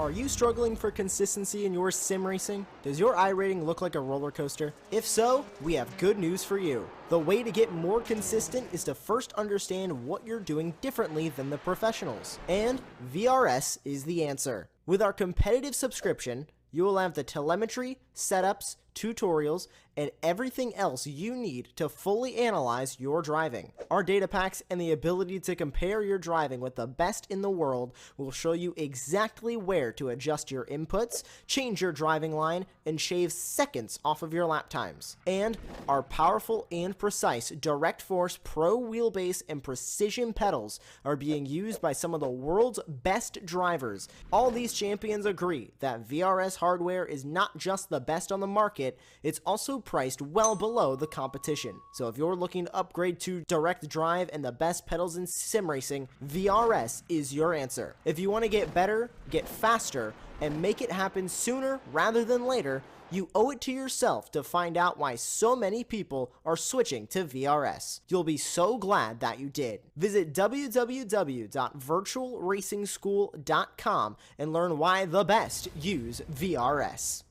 Are you struggling for consistency in your sim racing? Does your iRating look like a roller coaster? If so, we have good news for you. The way to get more consistent is to first understand what you're doing differently than the professionals. And VRS is the answer. With our competitive subscription, you will have the telemetry, setups, tutorials, and everything else you need to fully analyze your driving. Our data packs and the ability to compare your driving with the best in the world will show you exactly where to adjust your inputs, change your driving line, and shave seconds off of your lap times. And our powerful and precise Direct Force Pro wheelbase and precision pedals are being used by some of the world's best drivers. All these champions agree that VRS hardware is not just the best on the market, it's also priced well below the competition. So if you're looking to upgrade to direct drive and the best pedals in sim racing, VRS is your answer. If you want to get better, get faster, and make it happen sooner rather than later, you owe it to yourself to find out why so many people are switching to VRS. You'll be so glad that you did. Visit www.virtualracingschool.com and learn why the best use VRS.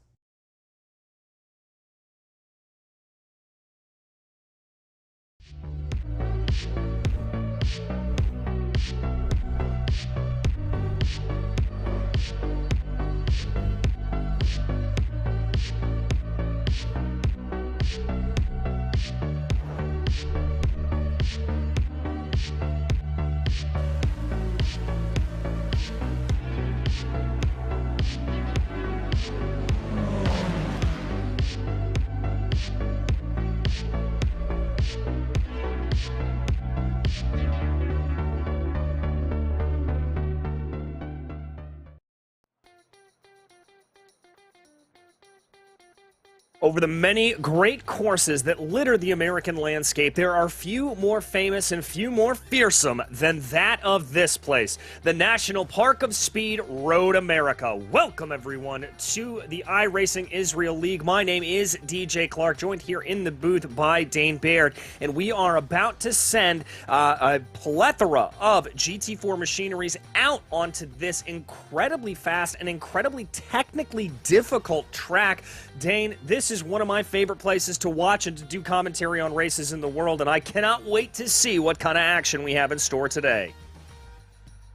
Over the many great courses that litter the American landscape, there are few more famous and few more fearsome than that of this place, the National Park of Speed, Road America. Welcome, everyone, to the iRacing Israel League. My name is DJ Clark, joined here in the booth by Dane Baird, and we are about to send a plethora of GT4 machineries out onto this incredibly fast and incredibly technically difficult track. Dane, this is one of my favorite places to watch and to do commentary on races in the world, and I cannot wait to see what kind of action we have in store today.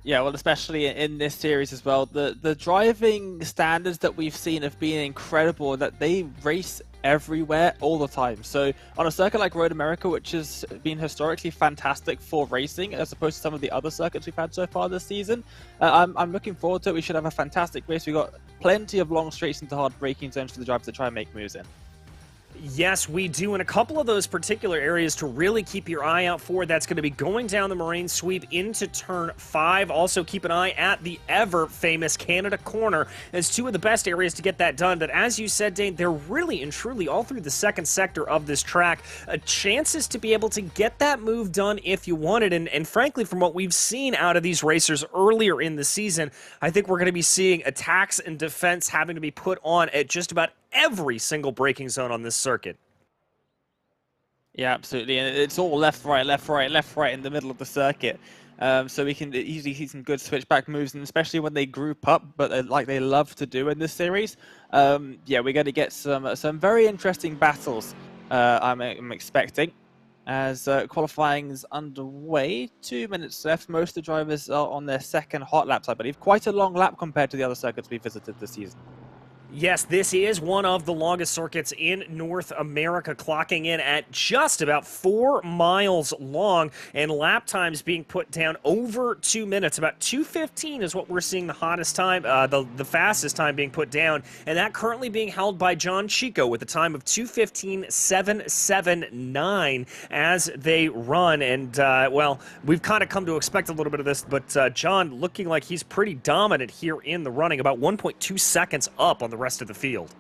Yeah, well, especially in this series as well. The driving standards that we've seen have been incredible, that they race everywhere all the time. So on a circuit like Road America, which has been historically fantastic for racing as opposed to some of the other circuits we've had so far this season, I'm looking forward to it. We should have a fantastic race. We've got plenty of long straights into hard braking zones for the drivers to try and make moves in. Yes, we do, and a couple of those particular areas to really keep your eye out for. That's going to be going down the Moraine Sweep into Turn 5. Also, keep an eye at the ever-famous Canada Corner as two of the best areas to get that done. But as you said, Dane, they're really and truly all through the second sector of this track. Chances to be able to get that move done if you want it. And frankly, from what we've seen out of these racers earlier in the season, I think we're going to be seeing attacks and defense having to be put on at just about every single braking zone on this circuit. Yeah, absolutely, and it's all left, right, left, right, left, right in the middle of the circuit. So we can easily see some good switchback moves, and especially when they group up, but like they love to do in this series. Yeah, we're going to get some very interesting battles. I'm expecting as qualifying is underway. 2 minutes left. Most of the drivers are on their second hot laps, I believe. Quite a long lap compared to the other circuits we visited this season. Yes, this is one of the longest circuits in North America, clocking in at just about 4 miles long, and lap times being put down over 2 minutes. About 2:15 is what we're seeing the hottest time, the fastest time being put down, and that currently being held by John Chico with a time of 2:15.779 as they run. And, well, we've kind of come to expect a little bit of this, but John looking like he's pretty dominant here in the running, about 1.2 seconds up on the rest of the field.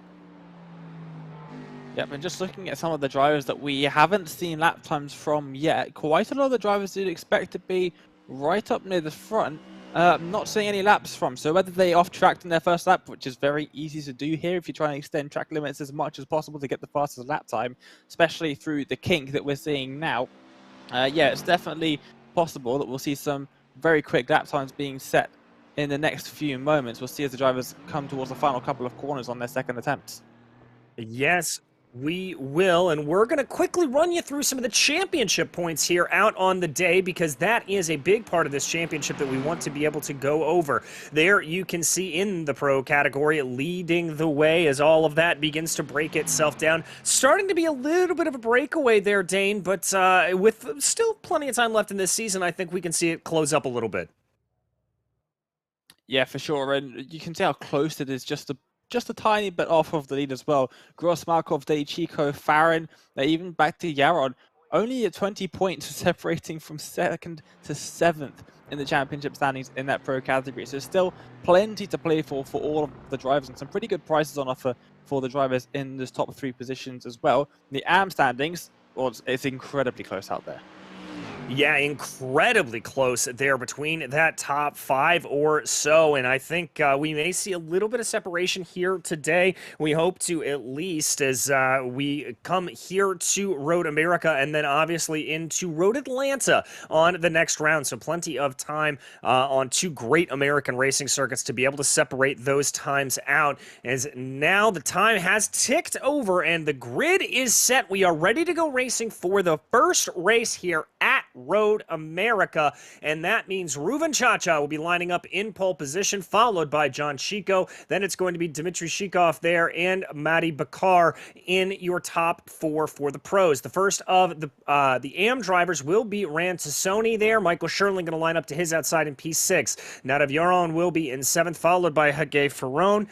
Yep, and just looking at some of the drivers that we haven't seen lap times from yet, quite a lot of the drivers you'd expect to be right up near the front, not seeing any laps from. So whether they off-tracked in their first lap, which is very easy to do here if you're trying to extend track limits as much as possible to get the fastest lap time, especially through the kink that we're seeing now, yeah, it's definitely possible that we'll see some very quick lap times being set in the next few moments. We'll see as the drivers come towards the final couple of corners on their second attempts. Yes, we will, and we're going to quickly run you through some of the championship points here out on the day, because that is a big part of this championship that we want to be able to go over. There you can see in the pro category leading the way as all of that begins to break itself down. Starting to be a little bit of a breakaway there, Dane, but with still plenty of time left in this season, I think we can see it close up a little bit. Yeah, for sure, and you can see how close it is, just a tiny bit off of the lead as well. Gross, Markov, Day, Chico, Farron, even back to Yaron, only at 20 points separating from 2nd to 7th in the championship standings in that pro category. So still plenty to play for all of the drivers, and some pretty good prizes on offer for the drivers in those top 3 positions as well. The AM standings, well, it's incredibly close out there. Yeah, incredibly close there between that top 5 or so, and I think we may see a little bit of separation here today. We hope to, at least, as we come here to Road America and then obviously into Road Atlanta on the next round. So plenty of time on 2 great American racing circuits to be able to separate those times out, as now the time has ticked over and the grid is set. We are ready to go racing for the first race here at Road America, and that means Ruven Chacha will be lining up in pole position, followed by John Chico. Then it's going to be Dmitry Shikov there and Matti Bakar in your top 4 for the pros. The first of the AM drivers will be Ran Tassoni there. Michael Sherling going to line up to his outside in P6. Nadav Yaron will be in 7th, followed by Hagei Ferron.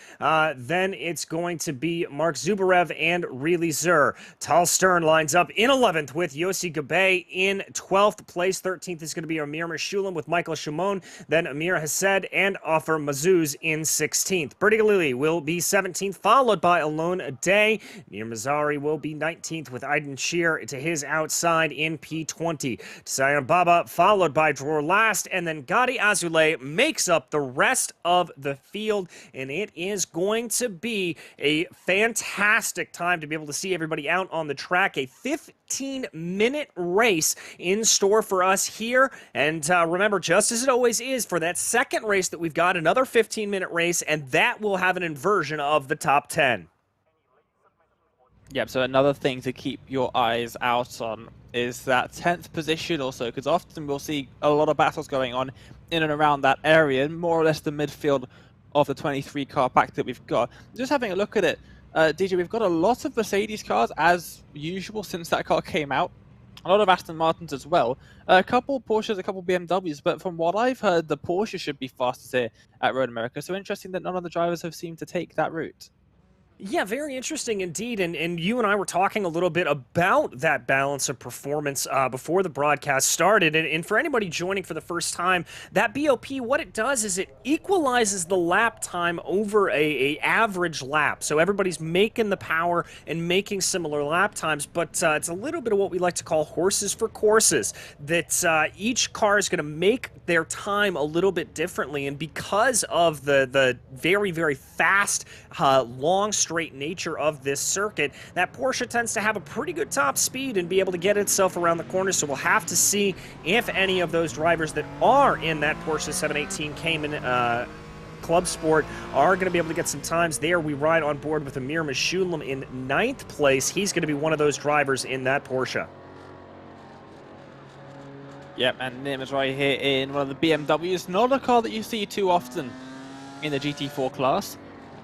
Then it's going to be Mark Zubarev and Really Zur. Tal Stern lines up in 11th with Yossi Gabay in 12th place. 13th is going to be Amir Meshulam with Michael Shimon, then Amir Hased and Offer Mazuz in 16th. Bertie Galili will be 17th, followed by Alon Day. Nir Mazzari will be 19th with Aiden Shear to his outside in P20. Tsayan Baba followed by Dror last, and then Gadi Azule makes up the rest of the field, and it is going to be a fantastic time to be able to see everybody out on the track. A 15-minute race in store for us here, and remember, just as it always is, for that second race that we've got another 15-minute race, and that will have an inversion of the top 10. Yep, so another thing to keep your eyes out on is that 10th position also, because often we'll see a lot of battles going on in and around that area, more or less the midfield of the 23 car pack that we've got. Just having a look at it, DJ, we've got a lot of Mercedes cars as usual since that car came out. A lot of Aston Martins as well. A couple Porsches, a couple BMWs, but from what I've heard, the Porsche should be fastest here at Road America. So interesting that none of the drivers have seemed to take that route. Yeah, very interesting indeed, and you and I were talking a little bit about that balance of performance before the broadcast started, and for anybody joining for the first time, that BOP, what it does is it equalizes the lap time over a average lap, so everybody's making the power and making similar lap times, but it's a little bit of what we like to call horses for courses, that each car is going to make their time a little bit differently, and because of the very, very fast, long straight nature of this circuit, that Porsche tends to have a pretty good top speed and be able to get itself around the corner. So we'll have to see if any of those drivers that are in that Porsche 718 Cayman Club Sport are going to be able to get some times there. We ride on board with Amir Meshulam in 9th place. He's going to be one of those drivers in that Porsche. Yep, and Nim is right here in one of the BMWs. Not a car that you see too often in the GT4 class.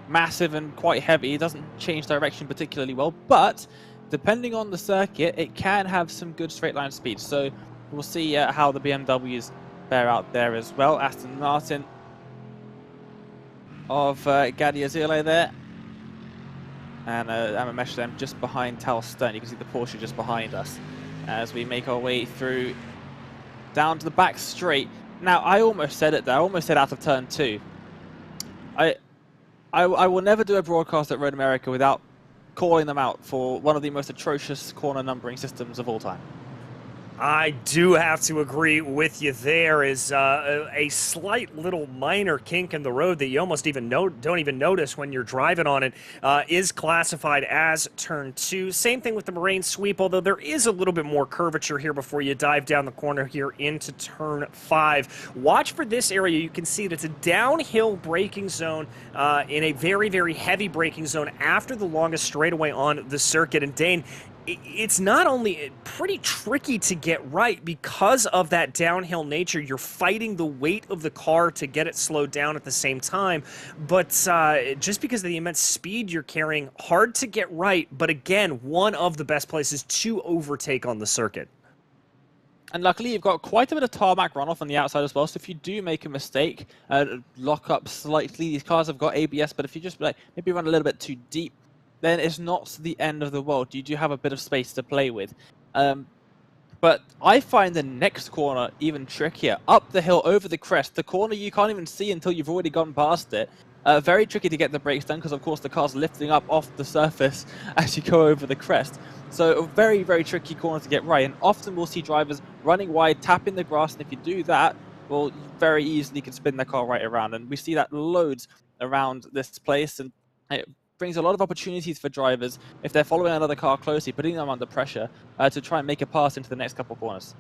Massive and quite heavy. It doesn't change direction particularly well, but depending on the circuit, it can have some good straight line speed. So we'll see how the BMWs bear out there as well. Aston Martin of Gadi Azule there. And Amameshlem just behind Tal Stern. You can see the Porsche just behind us as we make our way through down to the back straight. Now, I almost said it there. I almost said out of turn 2. I will never do a broadcast at Road America without calling them out for one of the most atrocious corner numbering systems of all time. I do have to agree with you. There is a slight little minor kink in the road that you almost even don't even notice when you're driving on it. Is classified as turn 2. Same thing with the Moraine sweep, although there is a little bit more curvature here before you dive down the corner here into turn 5. Watch for this area. You can see that it's a downhill braking zone in a very, very heavy braking zone after the longest straightaway on the circuit. And Dane, it's not only pretty tricky to get right because of that downhill nature. You're fighting the weight of the car to get it slowed down at the same time, but just because of the immense speed you're carrying, hard to get right, but again, one of the best places to overtake on the circuit. And luckily, you've got quite a bit of tarmac runoff on the outside as well, so if you do make a mistake, lock up slightly. These cars have got ABS, but if you just maybe run a little bit too deep, then it's not the end of the world. You do have a bit of space to play with. But I find the next corner even trickier. Up the hill, over the crest, the corner you can't even see until you've already gone past it. Very tricky to get the brakes done because, of course, the car's lifting up off the surface as you go over the crest. So a very, very tricky corner to get right. And often we'll see drivers running wide, tapping the grass. And if you do that, well, you very easily can spin the car right around. And we see that loads around this place. And it brings a lot of opportunities for drivers if they're following another car closely, putting them under pressure to try and make a pass into the next couple of corners.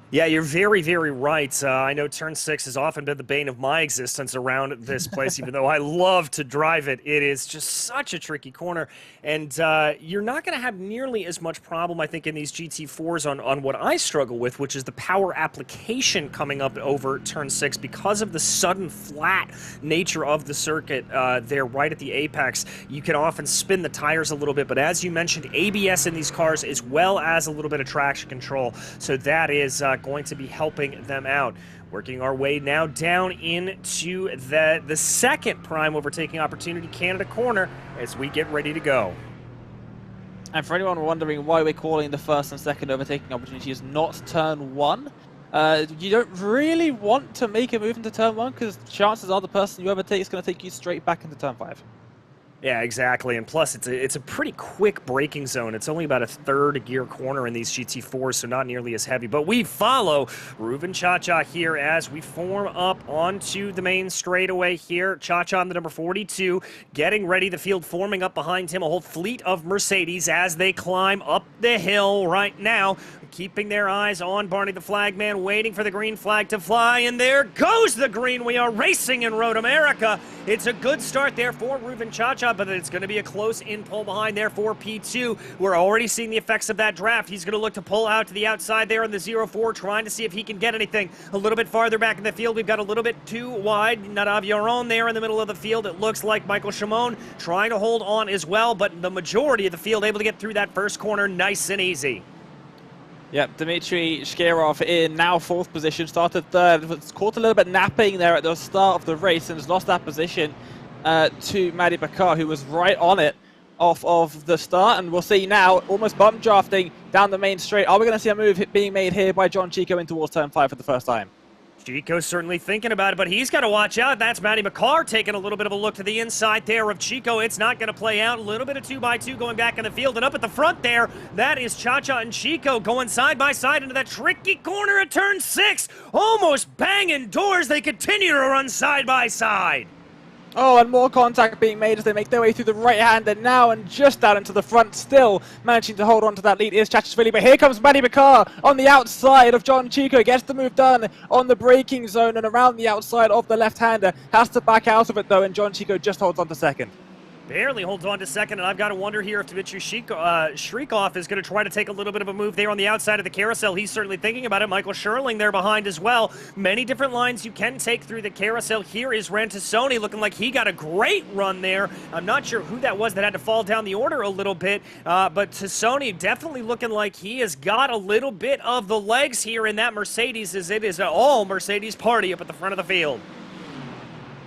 Yeah, you're very, very right. I know turn 6 has often been the bane of my existence around this place, even though I love to drive it. It is just such a tricky corner, and you're not going to have nearly as much problem, I think, in these GT4s on what I struggle with, which is the power application coming up over turn 6 because of the sudden flat nature of the circuit there right at the apex. You can often spin the tires a little bit, but as you mentioned, ABS in these cars as well as a little bit of traction control, so that is going to be helping them out. Working our way now down into the second prime overtaking opportunity, Canada corner, as we get ready to go. And for anyone wondering why we're calling the first and second overtaking opportunities not turn 1, you don't really want to make a move into turn 1 because chances are the person you overtake is going to take you straight back into turn 5. Yeah, exactly, and plus it's a pretty quick braking zone. It's only about a third gear corner in these GT4s, so not nearly as heavy. But we follow Ruben Cha-Cha here as we form up onto the main straightaway here. Cha-Cha on the number 42, getting ready. The field forming up behind him, a whole fleet of Mercedes as they climb up the hill right now, keeping their eyes on Barney the Flagman, waiting for the green flag to fly, and there goes the green. We are racing in Road America. It's a good start there for Ruben Cha-Cha, but it's going to be a close in pull behind there for P2. We're already seeing the effects of that draft. He's going to look to pull out to the outside there in the 0-4, trying to see if he can get anything a little bit farther back in the field. We've got a little bit too wide. Nadaviaron there in the middle of the field. It looks like Michael Shimon trying to hold on as well, but the majority of the field able to get through that first corner nice and easy. Yep, Dmitry Shkerov in now 4th position, started 3rd, was caught a little bit napping there at the start of the race and has lost that position to Madi Bakar, who was right on it off of the start. And we'll see now, almost bump drafting down the main straight. Are we going to see a move being made here by John Chico in towards turn 5 for the first time? Chico's certainly thinking about it, but he's got to watch out. That's Matty McCarr taking a little bit of a look to the inside there of Chico. It's not going to play out. A little bit of 2x2 going back in the field, and up at the front there, that is Cha-Cha and Chico going side by side into that tricky corner at turn 6. Almost banging doors. They continue to run side by side. Oh, and more contact being made as they make their way through the right-hander now and just out into the front, still managing to hold on to that lead is Chachashvili. But here comes Matty Bakar on the outside of John Chico, gets the move done on the braking zone and around the outside of the left-hander. Has to back out of it, though, and John Chico just holds on to second. Barely holds on to second, and I've got to wonder here if Dmitry Shrikov is going to try to take a little bit of a move there on the outside of the carousel. He's certainly thinking about it. Michael Scherling there behind as well. Many different lines you can take through the carousel. Here is Rantasoni looking like he got a great run there. I'm not sure who that was that had to fall down the order a little bit, but Tassoni definitely looking like he has got a little bit of the legs here in that Mercedes, as it is an all-Mercedes party up at the front of the field.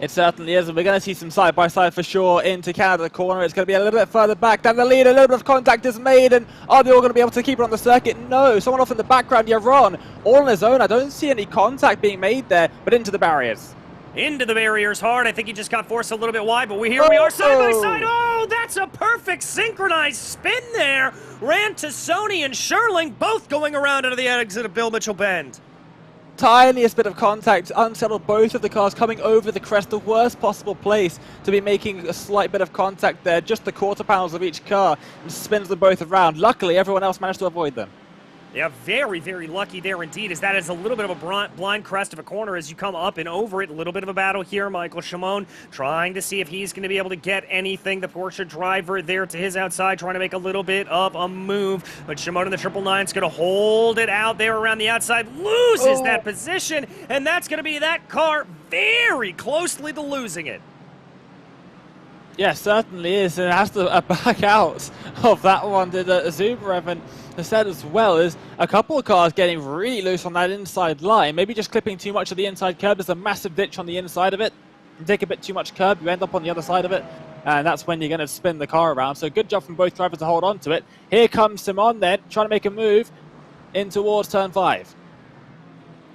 It certainly is, and we're going to see some side-by-side for sure into Canada corner. It's going to be a little bit further back down the lead. A little bit of contact is made, and are they all going to be able to keep it on the circuit? No. Someone off in the background, Yaron, all on his own. I don't see any contact being made there, but into the barriers. Into the barriers hard. I think he just got forced a little bit wide, but here we are side by side. Oh, that's a perfect synchronized spin there. Ran to Sony and Sherling, both going around into the exit of Bill Mitchell Bend. Tiniest bit of contact, unsettled both of the cars coming over the crest, the worst possible place to be making a slight bit of contact there, just the quarter panels of each car, and spins them both around. Luckily, everyone else managed to avoid them. Yeah, very, very lucky there indeed, as that is a little bit of a blind crest of a corner as you come up and over it. A little bit of a battle here. Michael Shimon trying to see if he's going to be able to get anything. The Porsche driver there to his outside, trying to make a little bit of a move. But Shimon in the 999's going to hold it out there around the outside, loses that position, and that's going to be that car very closely to losing it. Yeah, certainly is, and it has to back out of that one. Did Zubarev and said as well as a couple of cars getting really loose on that inside line, maybe just clipping too much of the inside curb. There's a massive ditch on the inside of it. You take a bit too much curb, you end up on the other side of it, and that's when you're going to spin the car around. So good job from both drivers to hold on to it. Here comes Simon then, trying to make a move in towards turn 5.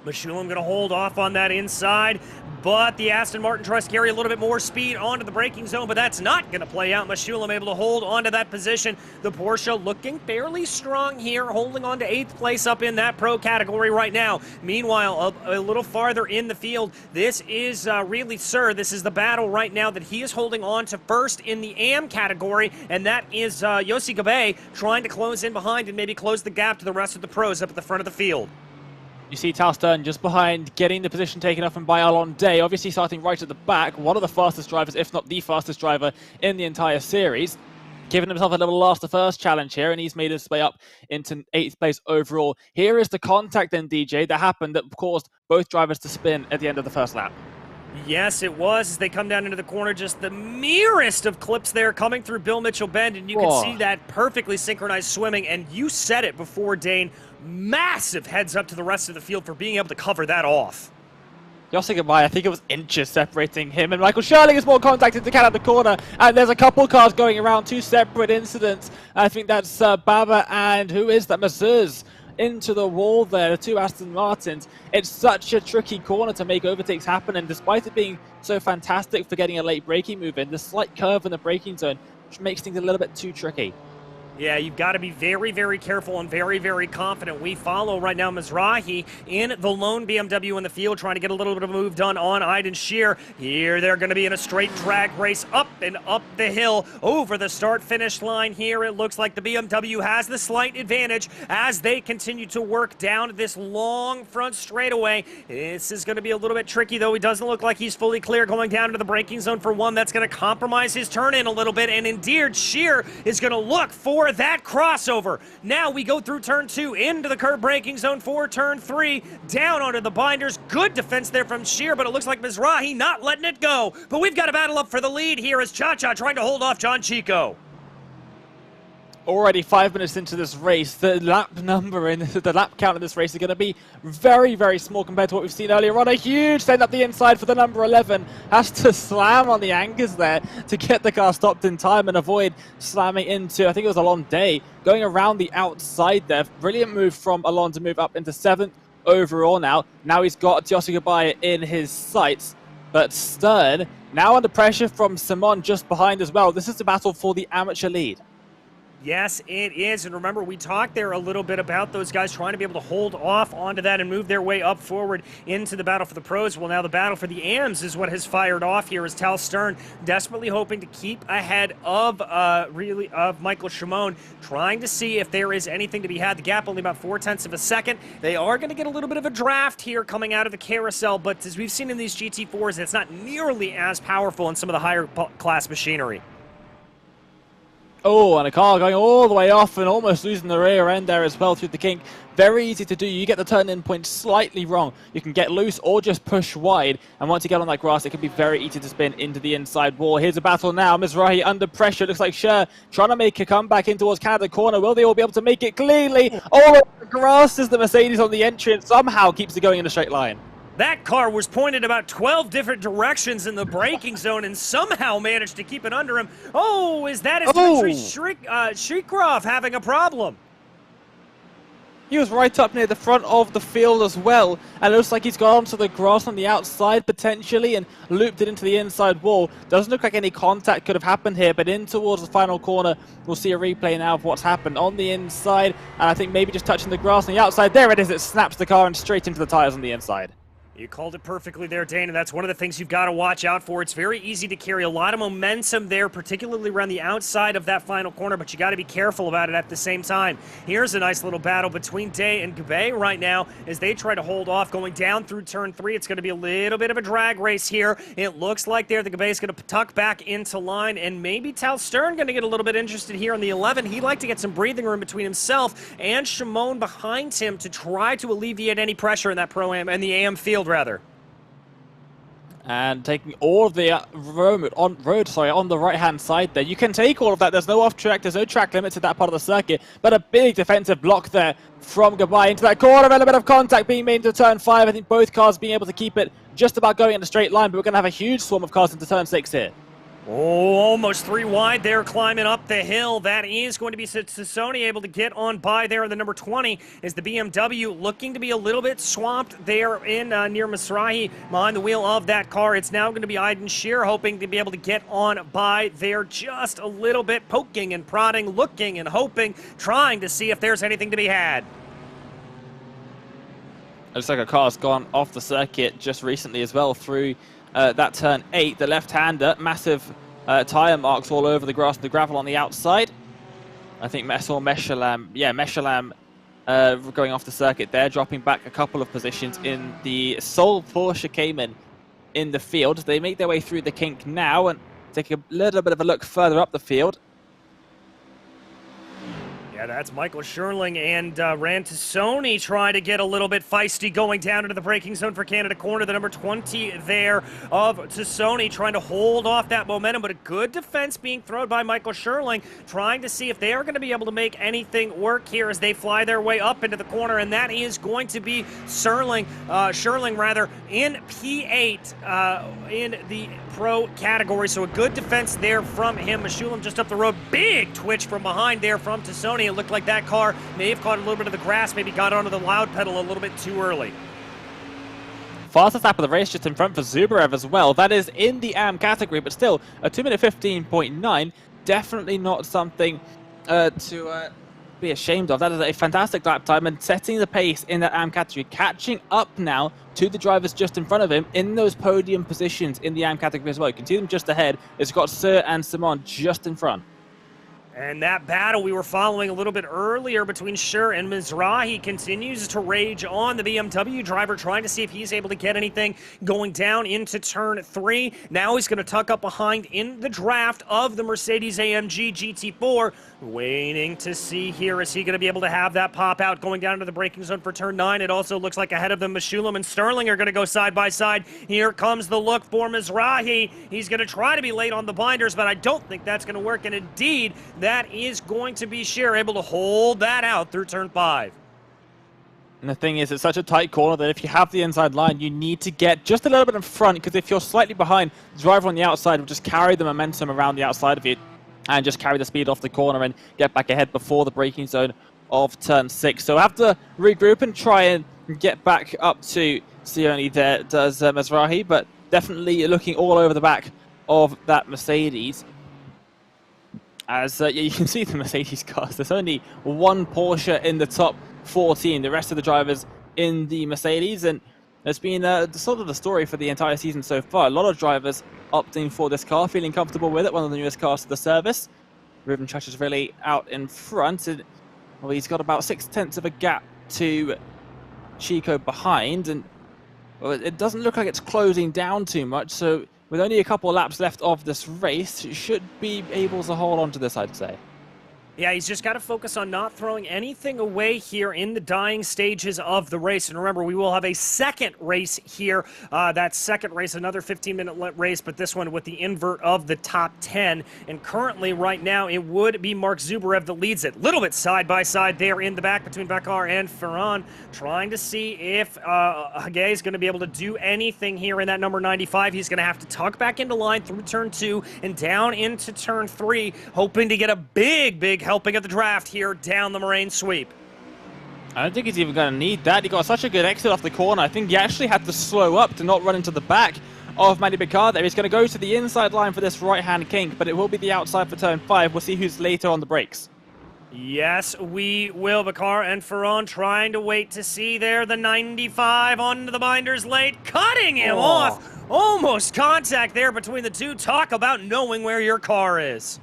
Mashulam going to hold off on that inside, but the Aston Martin tries to carry a little bit more speed onto the braking zone, but that's not going to play out. Mashulam able to hold onto that position. The Porsche looking fairly strong here, holding on to 8th place up in that pro category right now. Meanwhile, a little farther in the field, this is really this is the battle right now that he is holding on to first in the AM category, and that is Yossi Gabe trying to close in behind and maybe close the gap to the rest of the pros up at the front of the field. You see Tal Stern just behind, getting the position taken up from by Alon Day, obviously starting right at the back, one of the fastest drivers, if not the fastest driver in the entire series, giving himself a little last to first challenge here, and he's made his way up into 8th place overall. Here is the contact then, DJ, that happened that caused both drivers to spin at the end of the first lap. Yes, it was. As they come down into the corner, just the merest of clips there coming through Bill Mitchell Bend, and you can see that perfectly synchronized swimming, and you said it before, Dane, massive heads up to the rest of the field for being able to cover that off. Yossi Gabe, I think it was inches separating him and Michael Sherling is more contacted to cut out the corner, and there's a couple cars going around, 2 separate incidents. I think that's Baba and who is that? Mazuz into the wall there, the 2 Aston Martins. It's such a tricky corner to make overtakes happen, and despite it being so fantastic for getting a late braking move in, the slight curve in the braking zone which makes things a little bit too tricky. Yeah, you've got to be very, very careful and very, very confident. We follow right now Mizrahi in the lone BMW in the field, trying to get a little bit of a move done on Aiden Shear. Here they're going to be in a straight drag race up and up the hill over the start-finish line here. It looks like the BMW has the slight advantage as they continue to work down this long front straightaway. This is going to be a little bit tricky, though. He doesn't look like he's fully clear going down to the braking zone for one. That's going to compromise his turn in a little bit, and indeed, Shear is going to look for that crossover. Now we go through turn 2 into the curb braking zone for turn 3, down onto the binders. Good defense there from Shear, but it looks like Mizrahi not letting it go. But we've got a battle up for the lead here as Cha-Cha trying to hold off John Chico. Already 5 minutes into this race, the lap number in the lap count in this race is going to be very, very small compared to what we've seen earlier on. A huge send up the inside for the number 11. Has to slam on the anchors there to get the car stopped in time and avoid slamming into, I think it was Alon Day, going around the outside there. Brilliant move from Alon to move up into 7th overall now. Now he's got Yossi Gabe in his sights, but Stern now under pressure from Simon just behind as well. This is the battle for the amateur lead. Yes, it is. And remember, we talked there a little bit about those guys trying to be able to hold off onto that and move their way up forward into the battle for the pros. Well, now the battle for the AMs is what has fired off here as Tal Stern desperately hoping to keep ahead of Michael Shimon, trying to see if there is anything to be had. The gap only about 0.4 of a second. They are going to get a little bit of a draft here coming out of the carousel, but as we've seen in these GT4s, it's not nearly as powerful in some of the higher class machinery. Oh, and a car going all the way off and almost losing the rear end there as well through the kink. Very easy to do. You get the turn-in point slightly wrong. You can get loose or just push wide. And once you get on that grass, it can be very easy to spin into the inside wall. Here's a battle now. Mizrahi under pressure. Looks like Sher trying to make a comeback in towards Canada corner. Will they all be able to make it cleanly? All over the grass is the Mercedes on the entry and somehow keeps it going in a straight line. That car was pointed about 12 different directions in the braking zone and somehow managed to keep it under him. Oh, is that his Dmitry Shrikov having a problem? He was right up near the front of the field as well, and it looks like he's got onto the grass on the outside potentially and looped it into the inside wall. Doesn't look like any contact could have happened here, but in towards the final corner, we'll see a replay now of what's happened on the inside, and I think maybe just touching the grass on the outside. There it is, it snaps the car and straight into the tires on the inside. You called it perfectly there, Dane, and that's one of the things you've got to watch out for. It's very easy to carry a lot of momentum there, particularly around the outside of that final corner, but you got to be careful about it at the same time. Here's a nice little battle between Day and Gabe right now as they try to hold off going down through turn 3. It's going to be a little bit of a drag race here. It looks like there the Gabe is going to tuck back into line, and maybe Tal Stern going to get a little bit interested here on the 11. He'd like to get some breathing room between himself and Shimon behind him to try to alleviate any pressure in that Pro-Am and the AM field, rather. And taking all of the road on the right-hand side there. You can take all of that. There's no off-track, there's no track limits to that part of the circuit, but a big defensive block there from Gabai into that corner. Element of contact being made into turn 5. I think both cars being able to keep it just about going in a straight line, but we're going to have a huge swarm of cars into turn 6 here. Oh, almost 3 wide there, climbing up the hill. That is going to be Sony able to get on by there in the number 20 is the BMW looking to be a little bit swamped there in near Mizrahi behind the wheel of that car. It's now going to be Aiden Shear hoping to be able to get on by there just a little bit, poking and prodding, looking and hoping, trying to see if there's anything to be had. It looks like a car's gone off the circuit just recently as well through that turn 8, the left-hander, massive tyre marks all over the grass and the gravel on the outside. I think I saw Meshalam, going off the circuit there, dropping back a couple of positions in the sole Porsche Cayman in the field. They make their way through the kink now and take a little bit of a look further up the field. Yeah, that's Michael Scherling and Rantasoni trying to get a little bit feisty going down into the braking zone for Canada Corner. The number 20 there of Tassoni trying to hold off that momentum, but a good defense being thrown by Michael Scherling, trying to see if they are going to be able to make anything work here as they fly their way up into the corner, and that is going to be Scherling in P8 in the pro category. So a good defense there from him. Meshulam just up the road. Big twitch from behind there from Tassoni. It looked like that car may have caught a little bit of the grass, maybe got onto the loud pedal a little bit too early. Fastest lap of the race just in front for Zubarev as well. That is in the AM category, but still a 2-minute 15.9. Definitely not something to be ashamed of. That is a fantastic lap time and setting the pace in that AM category, catching up now to the drivers just in front of him in those podium positions in the AM category as well. You can see them just ahead. It's got Sir and Simon just in front. And that battle we were following a little bit earlier between Schur and Mizrahi continues to rage on. The BMW driver trying to see if he's able to get anything going down into turn 3. Now he's going to tuck up behind in the draft of the Mercedes-AMG GT4. Waiting to see here, is he going to be able to have that pop out going down into the braking zone for turn 9? It also looks like ahead of them, Meshulam and Sterling are going to go side by side. Here comes the look for Mizrahi. He's going to try to be late on the binders, but I don't think that's going to work. And indeed, that is going to be Shear able to hold that out through turn 5. And the thing is, it's such a tight corner that if you have the inside line, you need to get just a little bit in front, because if you're slightly behind, the driver on the outside will just carry the momentum around the outside of you and just carry the speed off the corner and get back ahead before the braking zone of turn 6. So have to regroup and try and get back up to Sione there, does Mizrahi, but definitely looking all over the back of that Mercedes. As you can see the Mercedes cars, there's only one Porsche in the top 14, the rest of the drivers in the Mercedes, and it's been sort of the story for the entire season so far. A lot of drivers opting for this car, feeling comfortable with it, one of the newest cars to the service. Ruben Chach is really out in front, and well, he's got about 6/10 of a gap to Chico behind, and well, it doesn't look like it's closing down too much, so with only a couple of laps left of this race, he should be able to hold on to this, I'd say. Yeah, he's just got to focus on not throwing anything away here in the dying stages of the race. And remember, we will have a second race here. That second race, another 15-minute race, but this one with the invert of the top 10. And currently, right now, it would be Mark Zubarev that leads it. A little bit side-by-side there in the back between Bakar and Ferran, trying to see if Hagay is going to be able to do anything here in that number 95. He's going to have to tuck back into line through turn 2 and down into turn 3, hoping to get a big helping of the draft here down the Moraine sweep. I don't think he's even going to need that. He got such a good exit off the corner. I think he actually had to slow up to not run into the back of Matty Picard there. He's going to go to the inside line for this right-hand kink, but it will be the outside for turn 5. We'll see who's later on the brakes. Yes, we will. Bakar and Ferron trying to wait to see there. The 95 onto the binders late, cutting him off. Almost contact there between the two. Talk about knowing where your car is.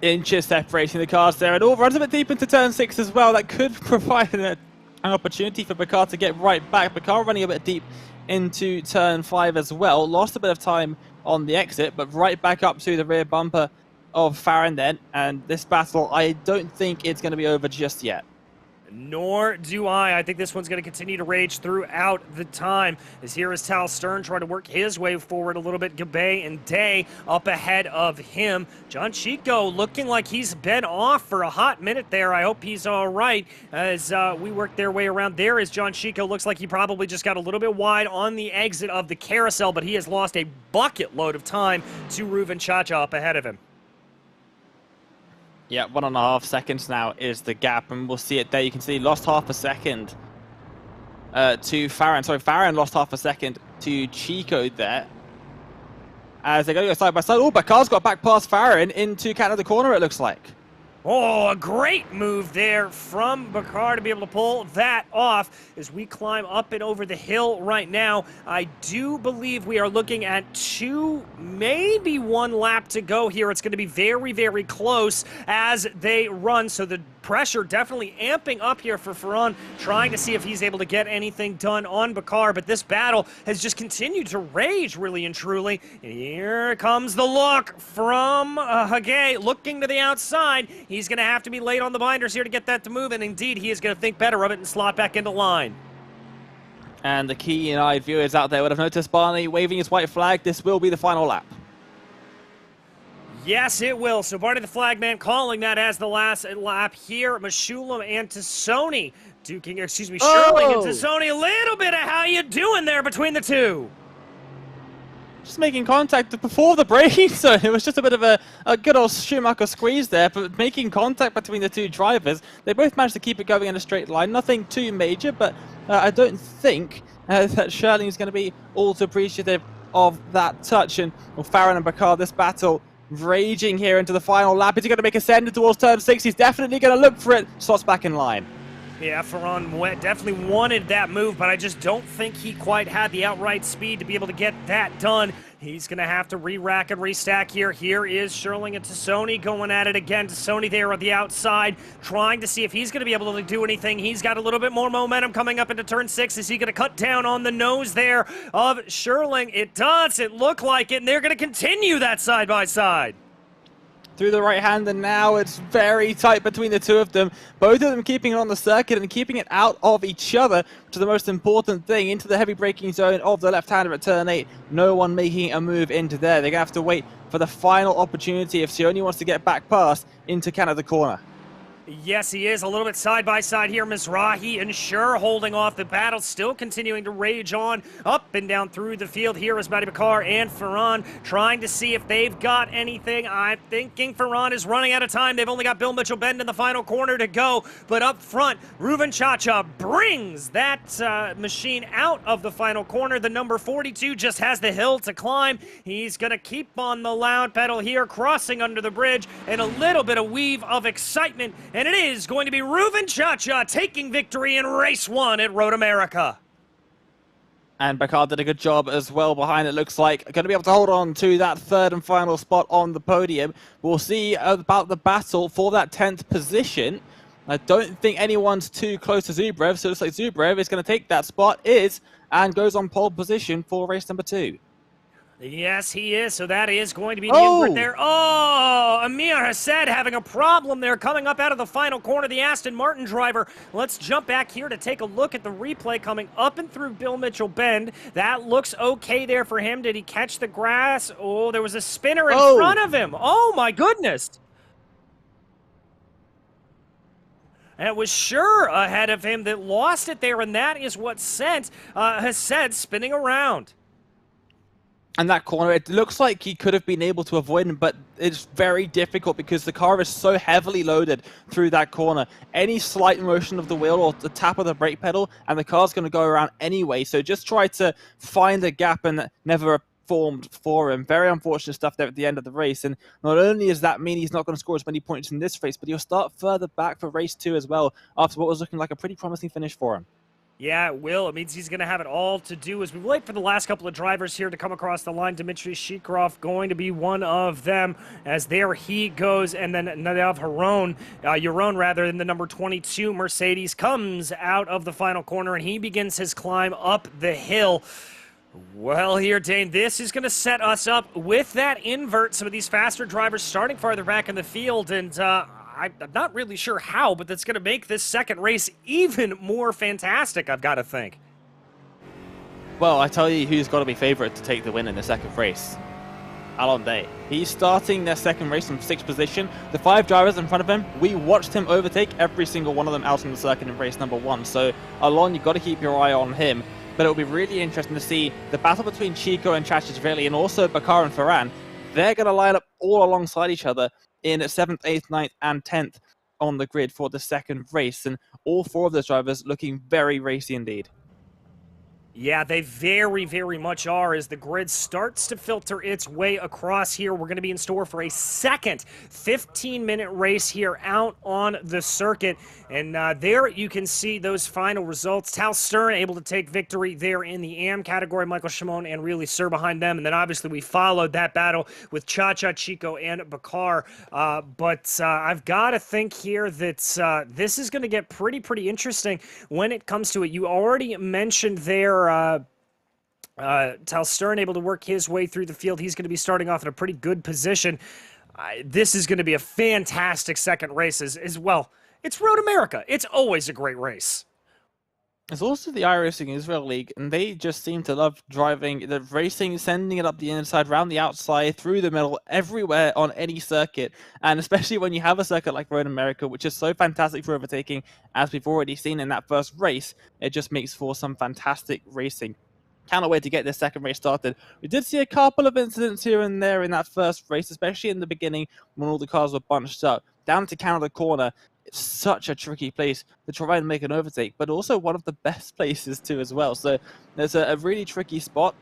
Inches separating the cars there, and all runs a bit deep into turn 6 as well. That could provide an opportunity for Picard to get right back. Picard running a bit deep into turn 5 as well. Lost a bit of time on the exit, but right back up to the rear bumper of Farron then. And this battle, I don't think it's going to be over just yet. Nor do I. I think this one's going to continue to rage throughout the time. As here is Tal Stern trying to work his way forward a little bit. Gabay and Day up ahead of him. John Chico looking like he's been off for a hot minute there. I hope he's all right as we work their way around. There is John Chico. Looks like he probably just got a little bit wide on the exit of the carousel, but he has lost a bucket load of time to Reuven Chacha up ahead of him. Yeah, 1.5 seconds now is the gap, and we'll see it there. You can see he lost half a second to Farron. Sorry, Farron lost half a second to Chico there. As they're going to go side by side. Oh, Bakar's got back past Farron into Canada corner, it looks like. Oh, a great move there from Bakar to be able to pull that off as we climb up and over the hill right now. I do believe we are looking at 2, maybe 1 lap to go here. It's going to be very, very close as they run, so the pressure definitely amping up here for Ferron, trying to see if he's able to get anything done on Bakar, but this battle has just continued to rage really and truly. And here comes the look from Hage, looking to the outside. He's going to have to be late on the binders here to get that to move, and indeed he is going to think better of it and slot back into line. And the keen-eyed viewers out there would have noticed Barney waving his white flag. This will be the final lap. Yes, it will. So Barney the Flagman calling that as the last lap here. Meshulam and Tassoni duking, excuse me, Sherling and Tassoni. A little bit of how you doing there between the two. Just making contact before the braking zone. It was just a bit of a good old Schumacher squeeze there, but making contact between the two drivers. They both managed to keep it going in a straight line. Nothing too major, but I don't think that Sherling is going to be all too appreciative of that touch. And Farron and Bakar, this battle raging here into the final lap. Is he going to make a send towards turn 6? He's definitely going to look for it. Slots back in line. Yeah, Ferron definitely wanted that move, but I just don't think he quite had the outright speed to be able to get that done. He's going to have to re-rack and restack here. Here is Sherling and Tassoni going at it again. Tassoni there on the outside, trying to see if he's going to be able to do anything. He's got a little bit more momentum coming up into turn 6. Is he going to cut down on the nose there of Sherling? It does. It looked like it, and they're going to continue that side-by-side. Through the right hand, and now it's very tight between the two of them. Both of them keeping it on the circuit and keeping it out of each other, which is the most important thing. Into the heavy braking zone of the left-hander at turn 8. No one making a move into there. They're going to have to wait for the final opportunity if Sione wants to get back past into Canada corner. Yes, he is. A little bit side-by-side here. Mizrahi and Schur holding off. The battle still continuing to rage on up and down through the field. Here is Matty Bakar and Ferron trying to see if they've got anything. I'm thinking Ferron is running out of time. They've only got Bill Mitchell-Bend in the final corner to go. But up front, Reuven Chacha brings that machine out of the final corner. The number 42 just has the hill to climb. He's going to keep on the loud pedal here, crossing under the bridge, and a little bit of weave of excitement. And it is going to be Reuven Chacha taking victory in race 1 at Road America. And Bakar did a good job as well behind, it looks like. Going to be able to hold on to that third and final spot on the podium. We'll see about the battle for that 10th position. I don't think anyone's too close to Zubrev, so it looks like Zubrev is going to take that spot, and goes on pole position for race number 2. Yes, he is. So that is going to be the input there. Oh, Amir Hassad having a problem there coming up out of the final corner, the Aston Martin driver. Let's jump back here to take a look at the replay coming up and through Bill Mitchell-Bend. That looks okay there for him. Did he catch the grass? Oh, there was a spinner in front of him. Oh, my goodness. And it was Schur ahead of him that lost it there, and that is what sent Hassad spinning around. And that corner, it looks like he could have been able to avoid him, but it's very difficult because the car is so heavily loaded through that corner. Any slight motion of the wheel or the tap of the brake pedal, and the car's going to go around anyway. So just try to find a gap, and never formed for him. Very unfortunate stuff there at the end of the race. And not only does that mean he's not going to score as many points in this race, but he'll start further back for race 2 as well, after what was looking like a pretty promising finish for him. Yeah, it will. It means he's going to have it all to do as we wait for the last couple of drivers here to come across the line. Dmitry Shikarov going to be one of them, as there he goes. And then Nadav Yaron rather, in the number 22 Mercedes, comes out of the final corner, and he begins his climb up the hill. Well, here, Dane, this is going to set us up with that invert. Some of these faster drivers starting farther back in the field, and I'm not really sure how, but that's going to make this second race even more fantastic, I've got to think. Well, I tell you who's got to be favourite to take the win in the second race. Alon Day. He's starting their second race from 6th position. The 5 drivers in front of him, we watched him overtake every single one of them out on the circuit in race number 1. So, Alon, you've got to keep your eye on him. But it'll be really interesting to see the battle between Chico and Chachishvili, and also Bakar and Ferran. They're going to line up all alongside each other in 7th, 8th, 9th, and 10th on the grid for the second race. And all 4 of those drivers looking very racy indeed. Yeah, they very, very much are. As the grid starts to filter its way across here, we're going to be in store for a second 15-minute race here out on the circuit. And there you can see those final results. Tal Stern able to take victory there in the AM category. Michael Shimon and Really Sir behind them. And then obviously we followed that battle with Cha-Cha, Chico, and Bakar. But I've got to think here that this is going to get pretty interesting when it comes to it. You already mentioned there Tal Stern able to work his way through the field. He's going to be starting off in a pretty good position. This is going to be a fantastic second race as well. It's Road America. It's always a great race. It's also the iRacing Israel League, and they just seem to love driving the racing, sending it up the inside, round the outside, through the middle, everywhere on any circuit. And especially when you have a circuit like Road America, which is so fantastic for overtaking, as we've already seen in that first race, it just makes for some fantastic racing. Cannot wait to get this second race started. We did see a couple of incidents here and there in that first race, especially in the beginning when all the cars were bunched up. Down to Canada Corner, it's such a tricky place to try and make an overtake, but also one of the best places too as well. So there's a really tricky spot.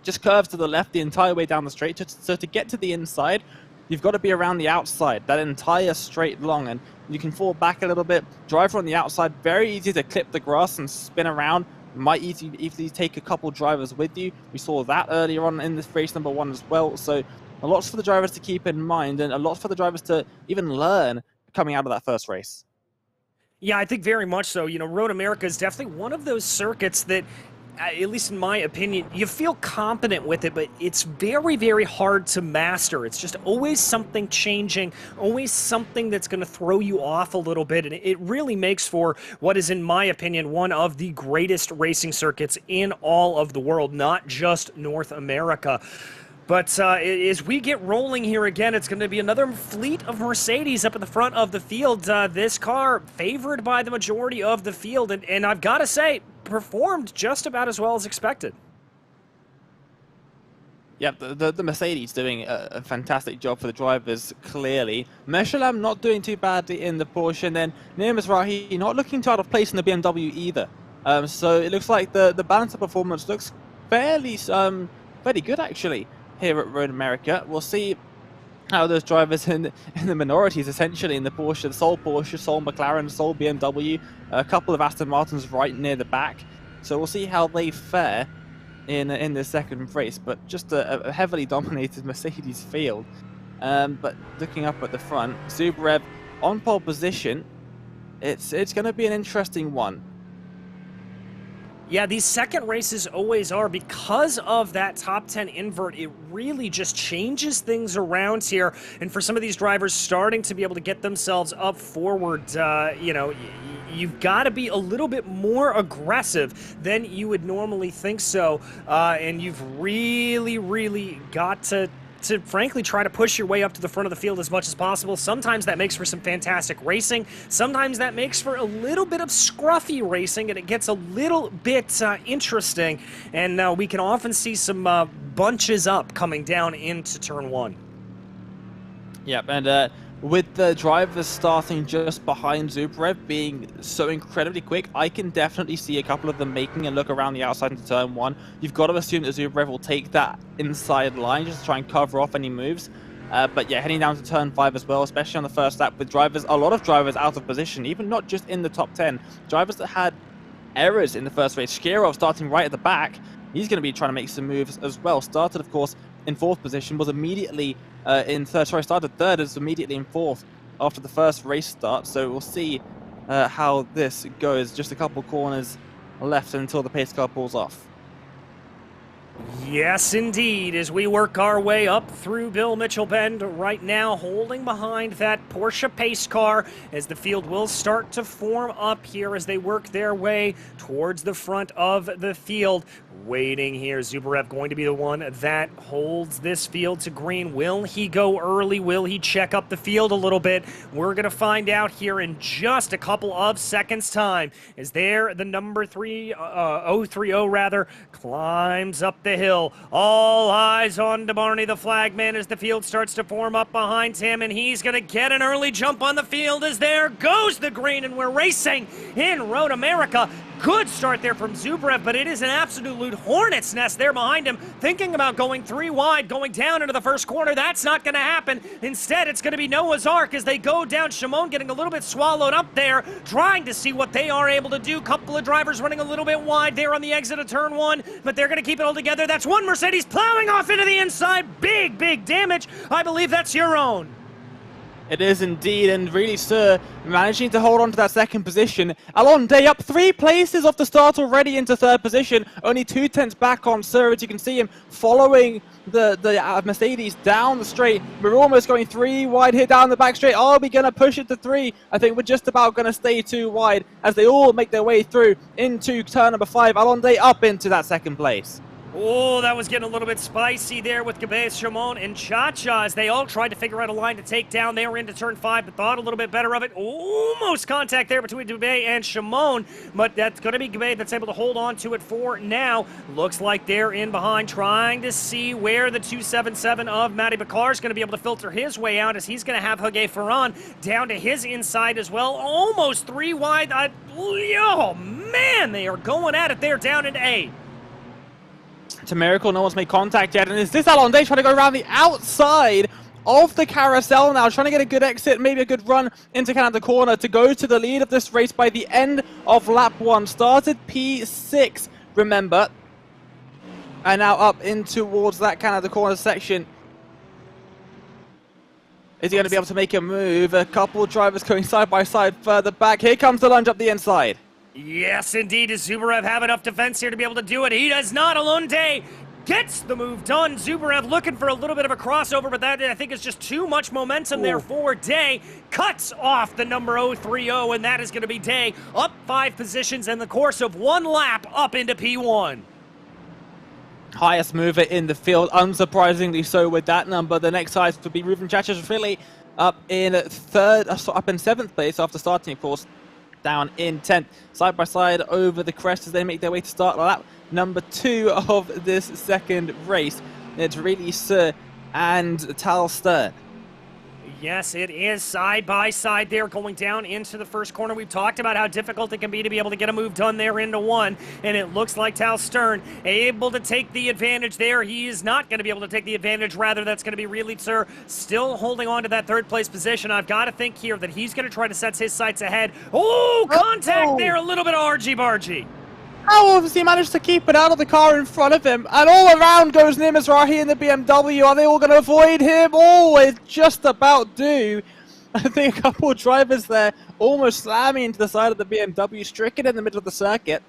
Just curves to the left the entire way down the straight. So to get to the inside, you've got to be around the outside, that entire straight long, and you can fall back a little bit, drive from the outside, very easy to clip the grass and spin around. Might easily take a couple drivers with you. We saw that earlier on in this race number 1 as well. So a lot for the drivers to keep in mind, and a lot for the drivers to even learn coming out of that first race. Yeah, I think very much so. You know, Road America is definitely one of those circuits that, at least in my opinion, you feel confident with it, but it's very hard to master. It's just always something changing, always something that's going to throw you off a little bit, and it really makes for what is, in my opinion, one of the greatest racing circuits in all of the world, not just North America. But as we get rolling here again, it's going to be another fleet of Mercedes up at the front of the field. This car favored by the majority of the field, and I've got to say, performed just about as well as expected. Yeah, the Mercedes doing a fantastic job for the drivers, clearly. Meshalam not doing too badly in the Porsche, and then Nir Mizrahi not looking too out of place in the BMW either. So it looks like the balance of performance looks fairly good, actually, here at Road America. We'll see how those drivers in the minorities, essentially, in the Porsche, the sole McLaren, sole BMW, a couple of Aston Martins right near the back. So we'll see how they fare in the second race, but just a heavily dominated Mercedes field. But looking up at the front, Zubrev on pole position. It's going to be an interesting one. Yeah, these second races always are. Because of that top 10 invert, it really just changes things around here. And for some of these drivers starting to be able to get themselves up forward, you know, you've got to be a little bit more aggressive than you would normally think so. And you've really got to to frankly try to push your way up to the front of the field as much as possible. Sometimes that makes for some fantastic racing. Sometimes that makes for a little bit of scruffy racing, and it gets a little bit interesting. And we can often see some bunches up coming down into turn 1. Yep, and with the drivers starting just behind Zubrev being so incredibly quick, I can definitely see a couple of them making a look around the outside into turn 1. You've got to assume that Zubrev will take that inside line just to try and cover off any moves. But yeah, heading down to turn 5 as well, especially on the first lap with drivers, a lot of drivers out of position, even not just in the top 10. Drivers that had errors in the first race. Shkirov starting right at the back. He's going to be trying to make some moves as well. Started, of course, in 4th position, was immediately in third. Sorry, started 3rd, is immediately in 4th after the first race start. So we'll see how this goes. Just a couple corners left until the pace car pulls off. Yes, indeed, as we work our way up through Bill Mitchell Bend right now, holding behind that Porsche pace car as the field will start to form up here as they work their way towards the front of the field. Waiting here, Zubrev going to be the one that holds this field to green. Will he go early? Will he check up the field a little bit? We're going to find out here in just a couple of seconds' time. As there, the number 030 rather, climbs up the hill. All eyes on Barney the flagman as the field starts to form up behind him, and he's going to get an early jump on the field as there goes the green, and we're racing in Road America. Good start there from Zubrev, but it is an absolute hornet's nest there behind him, thinking about going 3 wide, going down into the first corner. That's not going to happen. Instead, it's going to be Noah's Ark as they go down. Shimon getting a little bit swallowed up there, trying to see what they are able to do. Couple of drivers running a little bit wide there on the exit of turn 1, but they're going to keep it all together. That's one Mercedes plowing off into the inside. Big, big damage. I believe that's your own. It is indeed, and really, sir, managing to hold on to that 2nd position. Alon Day up 3 places off the start already into 3rd position. Only 2/10 back on Sir, as you can see him following the Mercedes down the straight. We're almost going 3 wide here down the back straight. Are we going to push it to 3? I think we're just about going to stay 2 wide as they all make their way through into turn number 5. Alon Day up into that 2nd place. Oh, that was getting a little bit spicy there with Gabe, Shimon, and Cha-Cha as they all tried to figure out a line to take down. They were into turn 5, but thought a little bit better of it. Almost contact there between Gabe and Shimon, but that's going to be Gabe that's able to hold on to it for now. Looks like they're in behind, trying to see where the 277 of Matty Bakar is going to be able to filter his way out as he's going to have Hage Ferran down to his inside as well. Almost 3 wide. Oh, man, they are going at it there down in 8. It's a miracle no one's made contact yet, and is this Alon Day trying to go around the outside of the carousel now, trying to get a good exit, maybe a good run into Canada corner to go to the lead of this race by the end of lap 1. Started P6, remember, and now up in towards that Canada corner section. Is he going to be able to make a move? A couple of drivers going side by side further back. Here comes the lunge up the inside. Yes, indeed. Does Zubrev have enough defense here to be able to do it? He does not. Alon Day gets the move done. Zubrev looking for a little bit of a crossover, but that, I think, is just too much momentum there for Day. Cuts off the number 030, and that is going to be Day up 5 positions in the course of 1 lap up into P1. Highest mover in the field, unsurprisingly so with that number. The next highest would be Ruben Chachashvili up in 7th place after starting, of course, down in 10th. Side by side over the crest as they make their way to start lap number 2 of this 2nd race. It's really Sir and Tal Stern. Yes, it is side by side there going down into the first corner. We've talked about how difficult it can be to be able to get a move done there into 1, and it looks like Tal Stern able to take the advantage there. He is not going to be able to take the advantage. Rather, that's going to be really Sir still holding on to that 3rd place position. I've got to think here that he's going to try to set his sights ahead. Oh, contact there, a little bit of argy-bargy. How has he managed to keep it out of the car in front of him? And all around goes Nimas Rahi in the BMW. Are they all going to avoid him? Oh, it just about do. I think a couple of drivers there almost slamming into the side of the BMW, stricken in the middle of the circuit.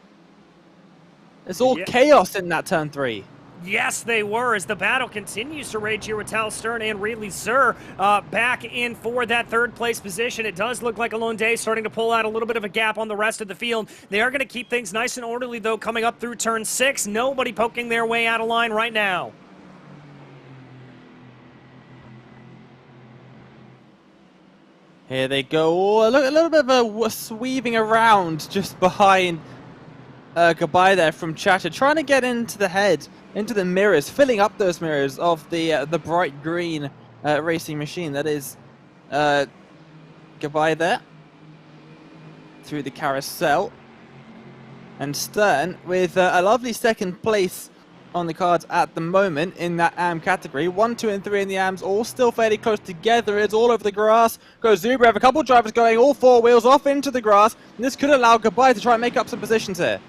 It's all chaos in that turn 3. Yes, they were, as the battle continues to rage here with Tal Stern and Ridley Sir back in for that 3rd place position. It does look like Alon Day starting to pull out a little bit of a gap on the rest of the field. They are going to keep things nice and orderly, though, coming up through turn 6. Nobody poking their way out of line right now. Here they go. Oh, look, a little bit of a sweeping around just behind Goodbye there from Chapter, trying to get into the head, into the mirrors, filling up those mirrors of the bright green racing machine. That is Goodbye there through the carousel. And Stern with a lovely second place on the cards at the moment in that AM category. 1, 2, and 3 in the AMs, all still fairly close together. It's all over the grass. Goes Zubrev, a couple of drivers going all 4 wheels off into the grass. And this could allow Goodbye to try and make up some positions here.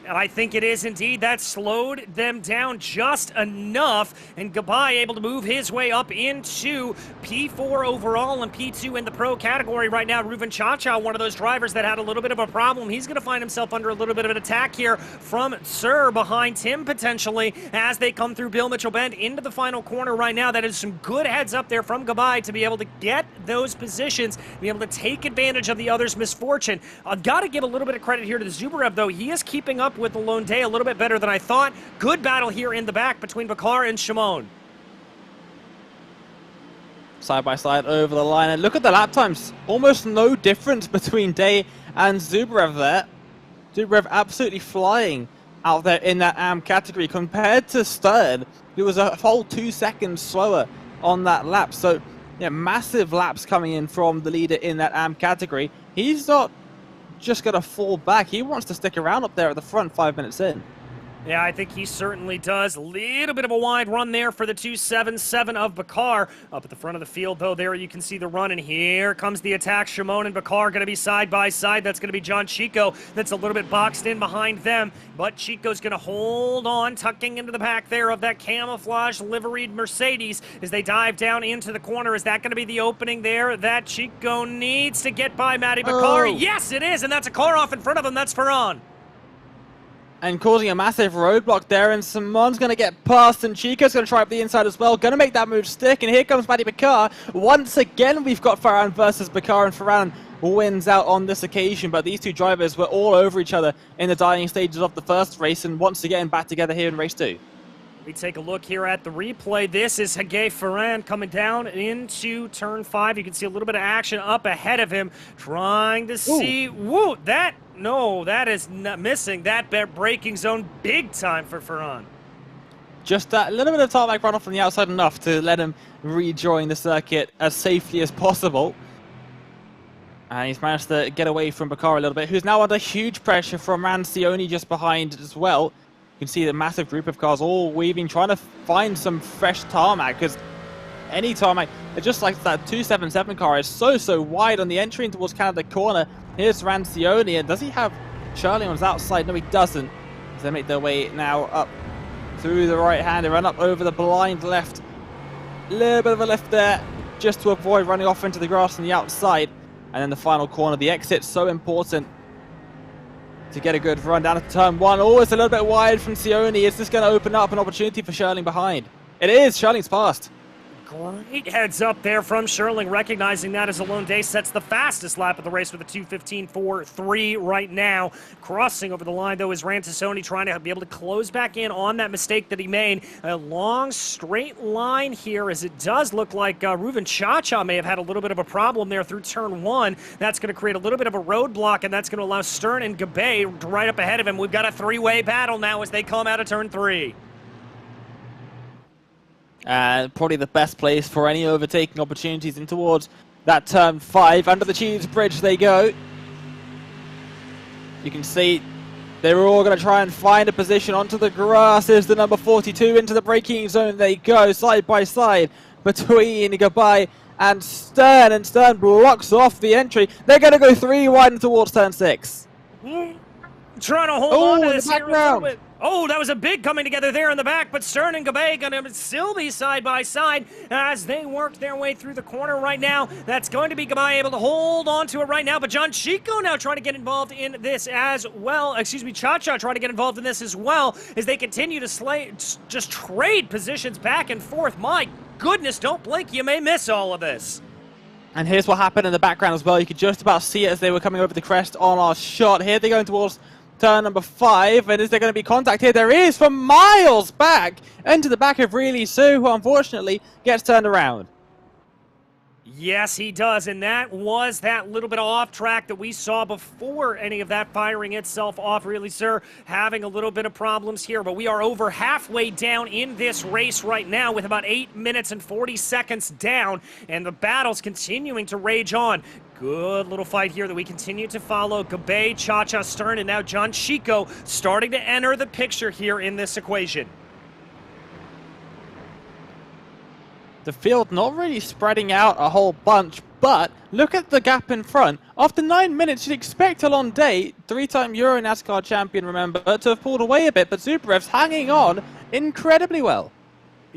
And I think it is indeed. That slowed them down just enough, and Goodbye able to move his way up into P4 overall and P2 in the pro category right now. Ruven Chacha, one of those drivers that had a little bit of a problem. He's going to find himself under a little bit of an attack here from Sir behind him potentially as they come through Bill Mitchell Bend into the final corner right now. That is some good heads up there from Goodbye to be able to get those positions, be able to take advantage of the other's misfortune. I've got to give a little bit of credit here to the Zubrev, though. He is keeping up with the lone day a little bit better than I thought. Good battle here in the back between Bakar and Shimon. Side by side over the line, and look at the lap times. Almost no difference between Day and Zubrev there. Zubrev absolutely flying out there in that AM category compared to Stern, who was a whole 2 seconds slower on that lap. So, yeah, massive laps coming in from the leader in that AM category. He's not just going to fall back. He wants to stick around up there at the front 5 minutes in. Yeah, I think he certainly does. Little bit of a wide run there for the 277 of Bakar. Up at the front of the field, though, there you can see the run, and here comes the attack. Shimon and Bakar going to be side by side. That's going to be John Chico. That's a little bit boxed in behind them, but Chico's going to hold on, tucking into the back there of that camouflage liveried Mercedes as they dive down into the corner. Is that going to be the opening there that Chico needs to get by Matty Bakar? Oh. Yes, it is, and that's a car off in front of him. That's Ferran. And causing a massive roadblock there, and Simon's going to get past, and Chico's going to try up the inside as well, going to make that move stick, and here comes Matty Bakar. Once again, we've got Ferran versus Bakar, and Ferran wins out on this occasion, but these two drivers were all over each other in the dying stages of the first race, and once again, back together here in race 2. We take a look here at the replay. This is Hagé Ferran coming down into turn 5. You can see a little bit of action up ahead of him, trying to see. Woo, that is not missing that braking zone big time for Ferran. Just that little bit of tarmac runoff from the outside enough to let him rejoin the circuit as safely as possible. And he's managed to get away from Bakar a little bit, who's now under huge pressure from Rancioni just behind as well. You can see the massive group of cars all weaving, trying to find some fresh tarmac, because any tarmac, just like that 277 car, is so wide on the entry towards Canada corner. Here's Rancioni, and does he have Charlie on his outside? No, he doesn't. As they make their way now up through the right hand, they run up over the blind left. A little bit of a lift there, just to avoid running off into the grass on the outside. And then the final corner, the exit, so important to get a good run down to turn 1. Always a little bit wide from Sioni. Is this going to open up an opportunity for Sherling behind? It is. Sherling's past. Great heads up there from Sherling, recognizing that as a lone day. Sets the fastest lap of the race with a 2:15.43 right now. Crossing over the line, though, is Rantasoni trying to be able to close back in on that mistake that he made. A long, straight line here, as it does look like Ruven Chacha may have had a little bit of a problem there through turn 1. That's going to create a little bit of a roadblock, and that's going to allow Stern and Gabay right up ahead of him. We've got a 3-way battle now as they come out of turn 3. Probably the best place for any overtaking opportunities in towards that turn 5. Under the Cheese Bridge they go. You can see they were all going to try and find a position onto the grass. Is the number 42 into the braking zone. They go side by side between Gabay and Stern blocks off the entry. They're going to go 3 wide towards turn 6. Trying to hold on to this here a little bit. Oh, that was a big coming together there in the back, but Stern and Gabay going to still be side by side as they work their way through the corner right now. That's going to be Gabay able to hold on to it right now, but John Chico now trying to get involved in this as well. Excuse me, Cha-Cha trying to get involved in this as well as they continue to just trade positions back and forth. My goodness, don't blink, you may miss all of this. And here's what happened in the background as well. You could just about see it as they were coming over the crest on our shot. Here they're going towards turn number 5, and is there going to be contact here? There is, from miles back into the back of Really Sue, who unfortunately gets turned around. Yes, he does, and that was that little bit of off track that we saw before any of that firing itself off. Really, sir, having a little bit of problems here, but we are over halfway down in this race right now with about 8 minutes and 40 seconds down, and the battle's continuing to rage on. Good little fight here that we continue to follow. Gabe, Cha-Cha, Stern, and now John Chico starting to enter the picture here in this equation. The field not really spreading out a whole bunch, but look at the gap in front. After 9 minutes, you'd expect Alon Day, 3-time Euro NASCAR champion, remember, to have pulled away a bit, but Zubarev's hanging on incredibly well.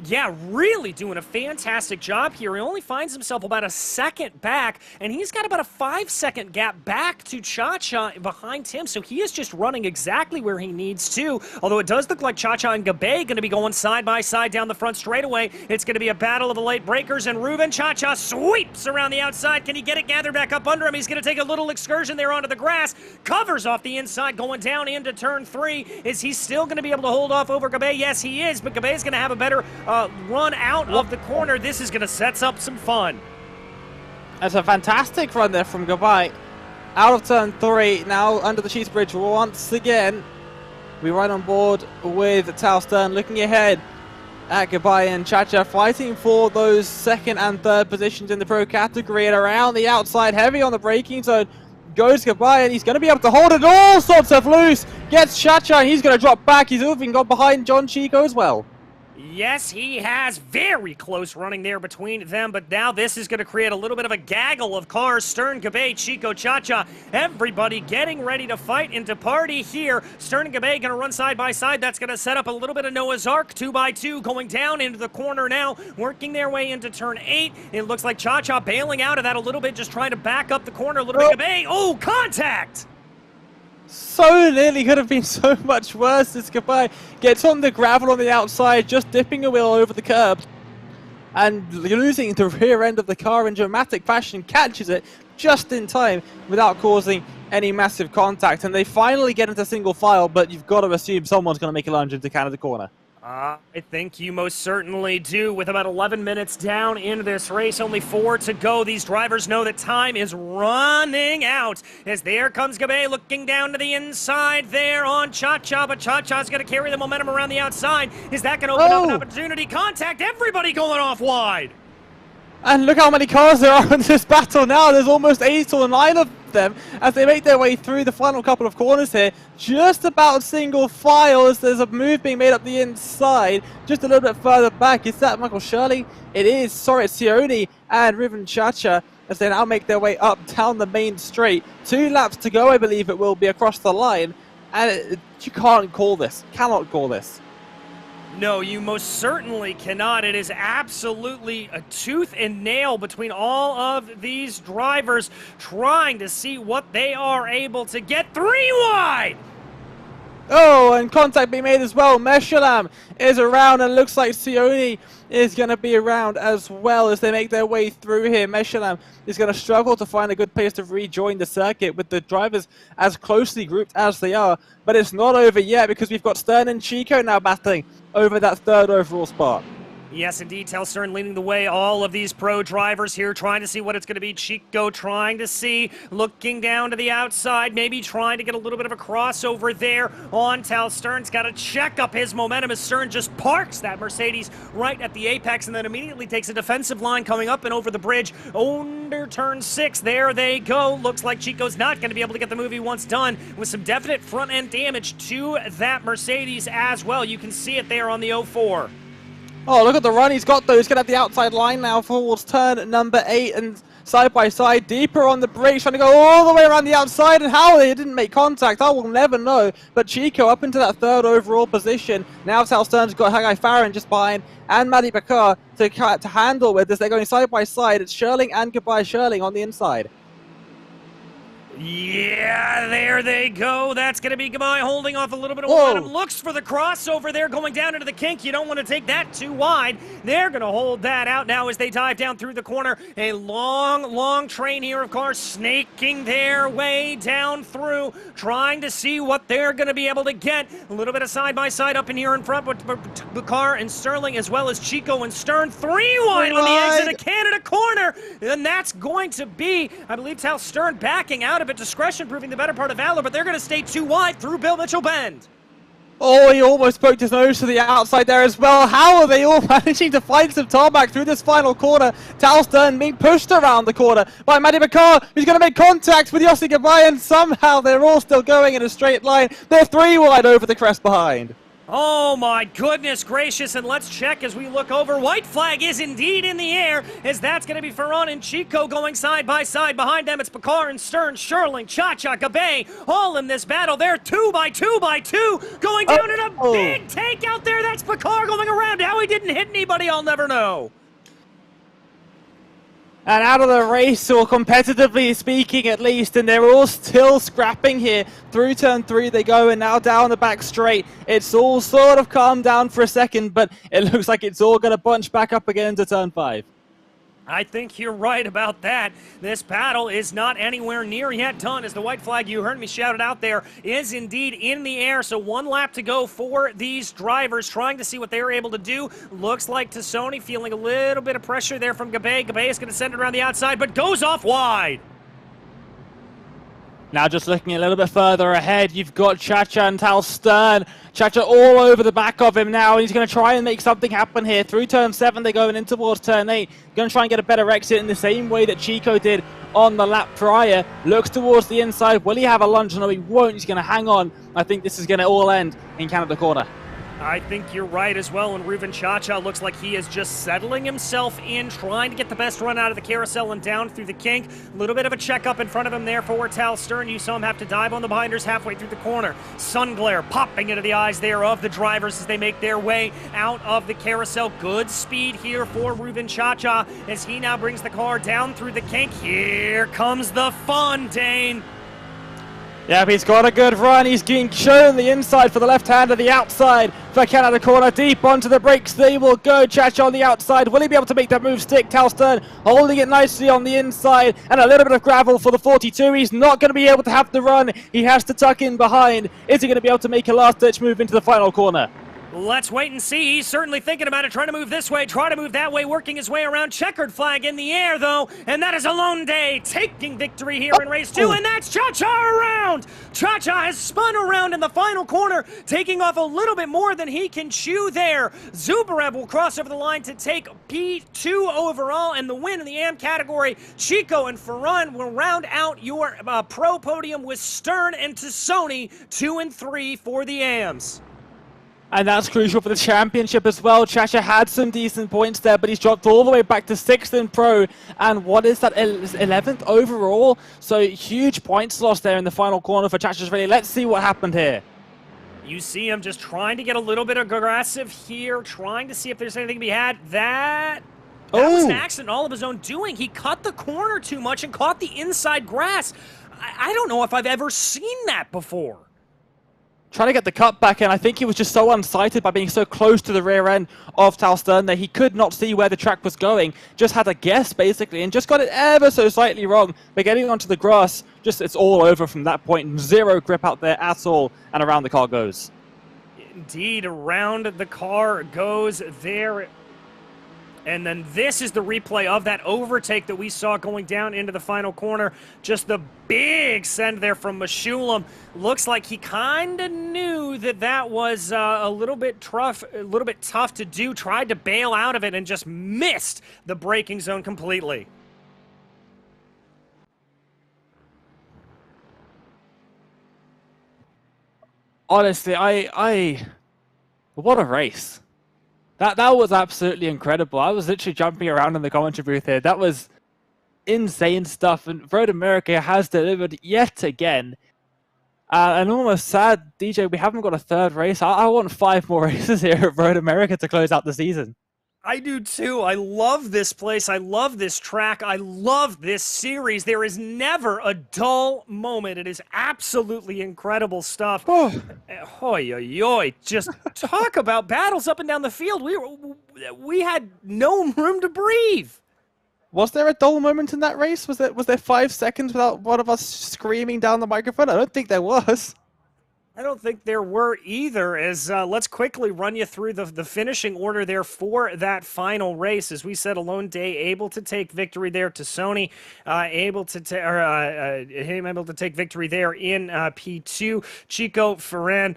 Yeah, really doing a fantastic job here. He only finds himself about a second back, and he's got about a 5-second gap back to Cha-Cha behind him, so he is just running exactly where he needs to. Although it does look like Cha-Cha and Gabe going to be going side by side down the front straightaway. It's going to be a battle of the late breakers, and Ruben Cha-Cha sweeps around the outside. Can he get it gathered back up under him? He's going to take a little excursion there onto the grass, covers off the inside, going down into turn 3. Is he still going to be able to hold off over Gabe? Yes, he is, but Gabe's going to have a better run out of the corner. This is going to set up some fun. That's a fantastic run there from Gabai. Out of turn 3, now under the Cheese Bridge once again. We ride on board with Tal Stern, looking ahead at Gabai and Cha-Cha, fighting for those 2nd and 3rd positions in the pro category, and around the outside, heavy on the braking zone, goes Gabai, and he's going to be able to hold it all sorts of loose. Gets Cha-Cha, and he's going to drop back. He's even got behind John Chico as well. Yes, he has. Very close running there between them, but now this is going to create a little bit of a gaggle of cars. Stern, Gabe, Chico, Cha-Cha, everybody getting ready to fight and to party here. Stern and Gabe going to run side by side. That's going to set up a little bit of Noah's Ark, 2x2, going down into the corner now, working their way into turn 8. It looks like Cha-Cha bailing out of that a little bit, just trying to back up the corner a little bit. Gabe, oh, contact! So nearly could have been so much worse. This Gabai gets on the gravel on the outside, just dipping a wheel over the curb, and losing the rear end of the car in dramatic fashion, catches it just in time without causing any massive contact. And they finally get into single file, but you've got to assume someone's going to make a lunge into Canada corner. I think you most certainly do. With about 11 minutes down in this race, only 4 to go. These drivers know that time is running out. As there comes Gabe looking down to the inside there on Cha-Cha, but Cha-Cha's going to carry the momentum around the outside. Is that going to open up an opportunity? Contact, everybody going off wide. And look how many cars there are in this battle now. There's almost 8 or 9 of them as they make their way through the final couple of corners here. Just about single file as there's a move being made up the inside. Just a little bit further back. Is that Michael Shirley? It is. Sorry, it's Sione and Ruben Cha-Cha as they now make their way up down the main straight. 2 laps to go, I believe it will be, across the line. And you can't call this. Cannot call this. No, you most certainly cannot. It is absolutely a tooth and nail between all of these drivers trying to see what they are able to get. 3 wide! Oh, and contact being made as well. Meshalam is around, and looks like Sione is going to be around as well as they make their way through here. Meshalam is going to struggle to find a good place to rejoin the circuit with the drivers as closely grouped as they are. But it's not over yet because we've got Stern and Chico now battling over that 3rd overall spot. Yes, indeed. Tal Stern leading the way. All of these pro drivers here trying to see what it's going to be. Chico trying to see, looking down to the outside, maybe trying to get a little bit of a crossover there on Tal Stern's got to check up his momentum as Stern just parks that Mercedes right at the apex and then immediately takes a defensive line coming up and over the bridge under turn 6. There they go. Looks like Chico's not going to be able to get the move he wants done with some definite front end damage to that Mercedes as well. You can see it there on the 04. Oh, look at the run he's got though. He's going to have the outside line now towards turn number 8 and side by side, deeper on the brakes, trying to go all the way around the outside. And how they didn't make contact, I will never know. But Chico up into that 3rd overall position. Now Tal Stern's got Haggai Farron just behind and Maddie Bakar to handle with as they're going side by side. It's Sherling and Gabai Sherling on the inside. Yeah, there they go. That's going to be Gabai holding off a little bit of momentum. Looks for the crossover there going down into the kink. You don't want to take that too wide. They're going to hold that out now as they dive down through the corner. A long, long train here of cars snaking their way down through, trying to see what they're going to be able to get. A little bit of side-by-side up in here in front with Bakar and Sterling, as well as Chico and Stern. 3 wide on the exit of Canada corner. And that's going to be, I believe, Tal Stern backing out of it. Discretion proving the better part of Valor, but they're going to stay 2 wide through Bill Mitchell Bend. Oh, he almost poked his nose to the outside there as well. How are they all managing to find some tarmac through this final corner? Tal Stern being pushed around the corner by Matty Bakar, who's going to make contact with Yossi Gabai, and somehow they're all still going in a straight line. They're 3 wide over the crest behind. Oh my goodness gracious, and let's check as we look over. White flag is indeed in the air, as that's going to be Ferran and Chico going side by side. Behind them, it's Bakar and Stern, Sherling, Cha-Cha, Gabe, all in this battle. They're 2 by 2 by 2, going down in a big take out there. That's Bakar going around. How he didn't hit anybody, I'll never know. And out of the race, or competitively speaking at least, and they're all still scrapping here. Through turn 3 they go, and now down the back straight. It's all sort of calmed down for a second, but it looks like it's all going to bunch back up again into turn 5. I think you're right about that. This battle is not anywhere near yet done, as the white flag, you heard me shout it out there, is indeed in the air. So 1 lap to go for these drivers, trying to see what they're able to do. Looks like Tassoni feeling a little bit of pressure there from Gabe. Gabe is going to send it around the outside, but goes off wide. Now just looking a little bit further ahead, you've got Cha-Cha and Tal Stern. Cha-Cha all over the back of him now, and he's going to try and make something happen here. Through turn 7, they're going in towards turn 8. Going to try and get a better exit in the same way that Chico did on the lap prior. Looks towards the inside. Will he have a lunge? No, he won't. He's going to hang on. I think this is going to all end in Canada corner. I think you're right as well, and Ruben Cha-Cha looks like he is just settling himself in, trying to get the best run out of the carousel and down through the kink. A little bit of a checkup in front of him there for Tal Stern. You saw him have to dive on the binders halfway through the corner. Sun glare popping into the eyes there of the drivers as they make their way out of the carousel. Good speed here for Ruben Cha-Cha as he now brings the car down through the kink. Here comes the fun, Dane. Yep, he's got a good run. He's being shown the inside for the left hand of the outside for Canada corner. Deep onto the brakes. They will go. Cha-Cha on the outside. Will he be able to make that move stick? Tal Stern holding it nicely on the inside. And a little bit of gravel for the 42. He's not going to be able to have the run. He has to tuck in behind. Is he going to be able to make a last-ditch move into the final corner? Let's wait and see. He's certainly thinking about it, trying to move this way, try to move that way, working his way around. Checkered flag in the air, though, and that is Alone Day taking victory here in race 2, and that's Cha-Cha around! Cha-Cha has spun around in the final corner, taking off a little bit more than he can chew there. Zubarev will cross over the line to take P2 overall and the win in the AM category. Chico and Ferran will round out your pro podium with Stern and Tassoni, 2 and 3 for the AMs. And that's crucial for the championship as well. Cha-Cha had some decent points there, but he's dropped all the way back to 6th in pro. And what is that, 11th overall? So huge points lost there in the final corner for Cha-Cha's Rally. Let's see what happened here. You see him just trying to get a little bit aggressive here, trying to see if there's anything to be had. That was an accident all of his own doing. He cut the corner too much and caught the inside grass. I don't know if I've ever seen that before. Trying to get the cut back, and I think he was just so unsighted by being so close to the rear end of Tal Stern that he could not see where the track was going. Just had a guess, basically, and just got it ever so slightly wrong. But getting onto the grass, just it's all over from that point. Zero grip out there at all, and around the car goes. Indeed, around the car goes there. And then this is the replay of that overtake that we saw going down into the final corner. Just the big send there from Meshulam. Looks like he kind of knew that that was a little bit tough to do. Tried to bail out of it and just missed the braking zone completely. Honestly, what a race. That was absolutely incredible. I was literally jumping around in the commentary booth here. That was insane stuff. And Road America has delivered yet again. And almost sad, DJ, we haven't got a third race. I want 5 more races here at Road America to close out the season. I do too. I love this place. I love this track. I love this series. There is never a dull moment. It is absolutely incredible stuff. Oh, Hoi, oi, oi. Just talk about battles up and down the field. We had no room to breathe. was there a dull moment in that race? Was there 5 seconds without one of us screaming down the microphone? I don't think there was. I don't think there were either, as let's quickly run you through the finishing order there for that final race. As we said, Alone Day able to take victory there to Sony, able to take victory there in P2. Chico, Ferran,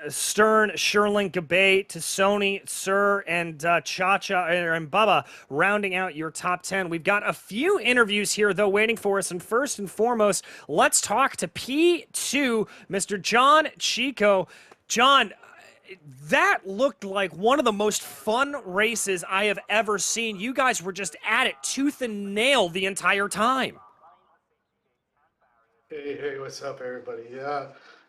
Stern, Sherling, Gabay, to Sony, Sir, and Chacha and Bubba rounding out your top 10. We've got a few interviews here, though, waiting for us. And first and foremost, let's talk to P2, Mr. John Chico. John, that looked like one of the most fun races I have ever seen. You guys were just at it tooth and nail the entire time. Hey, what's up, everybody? Yeah,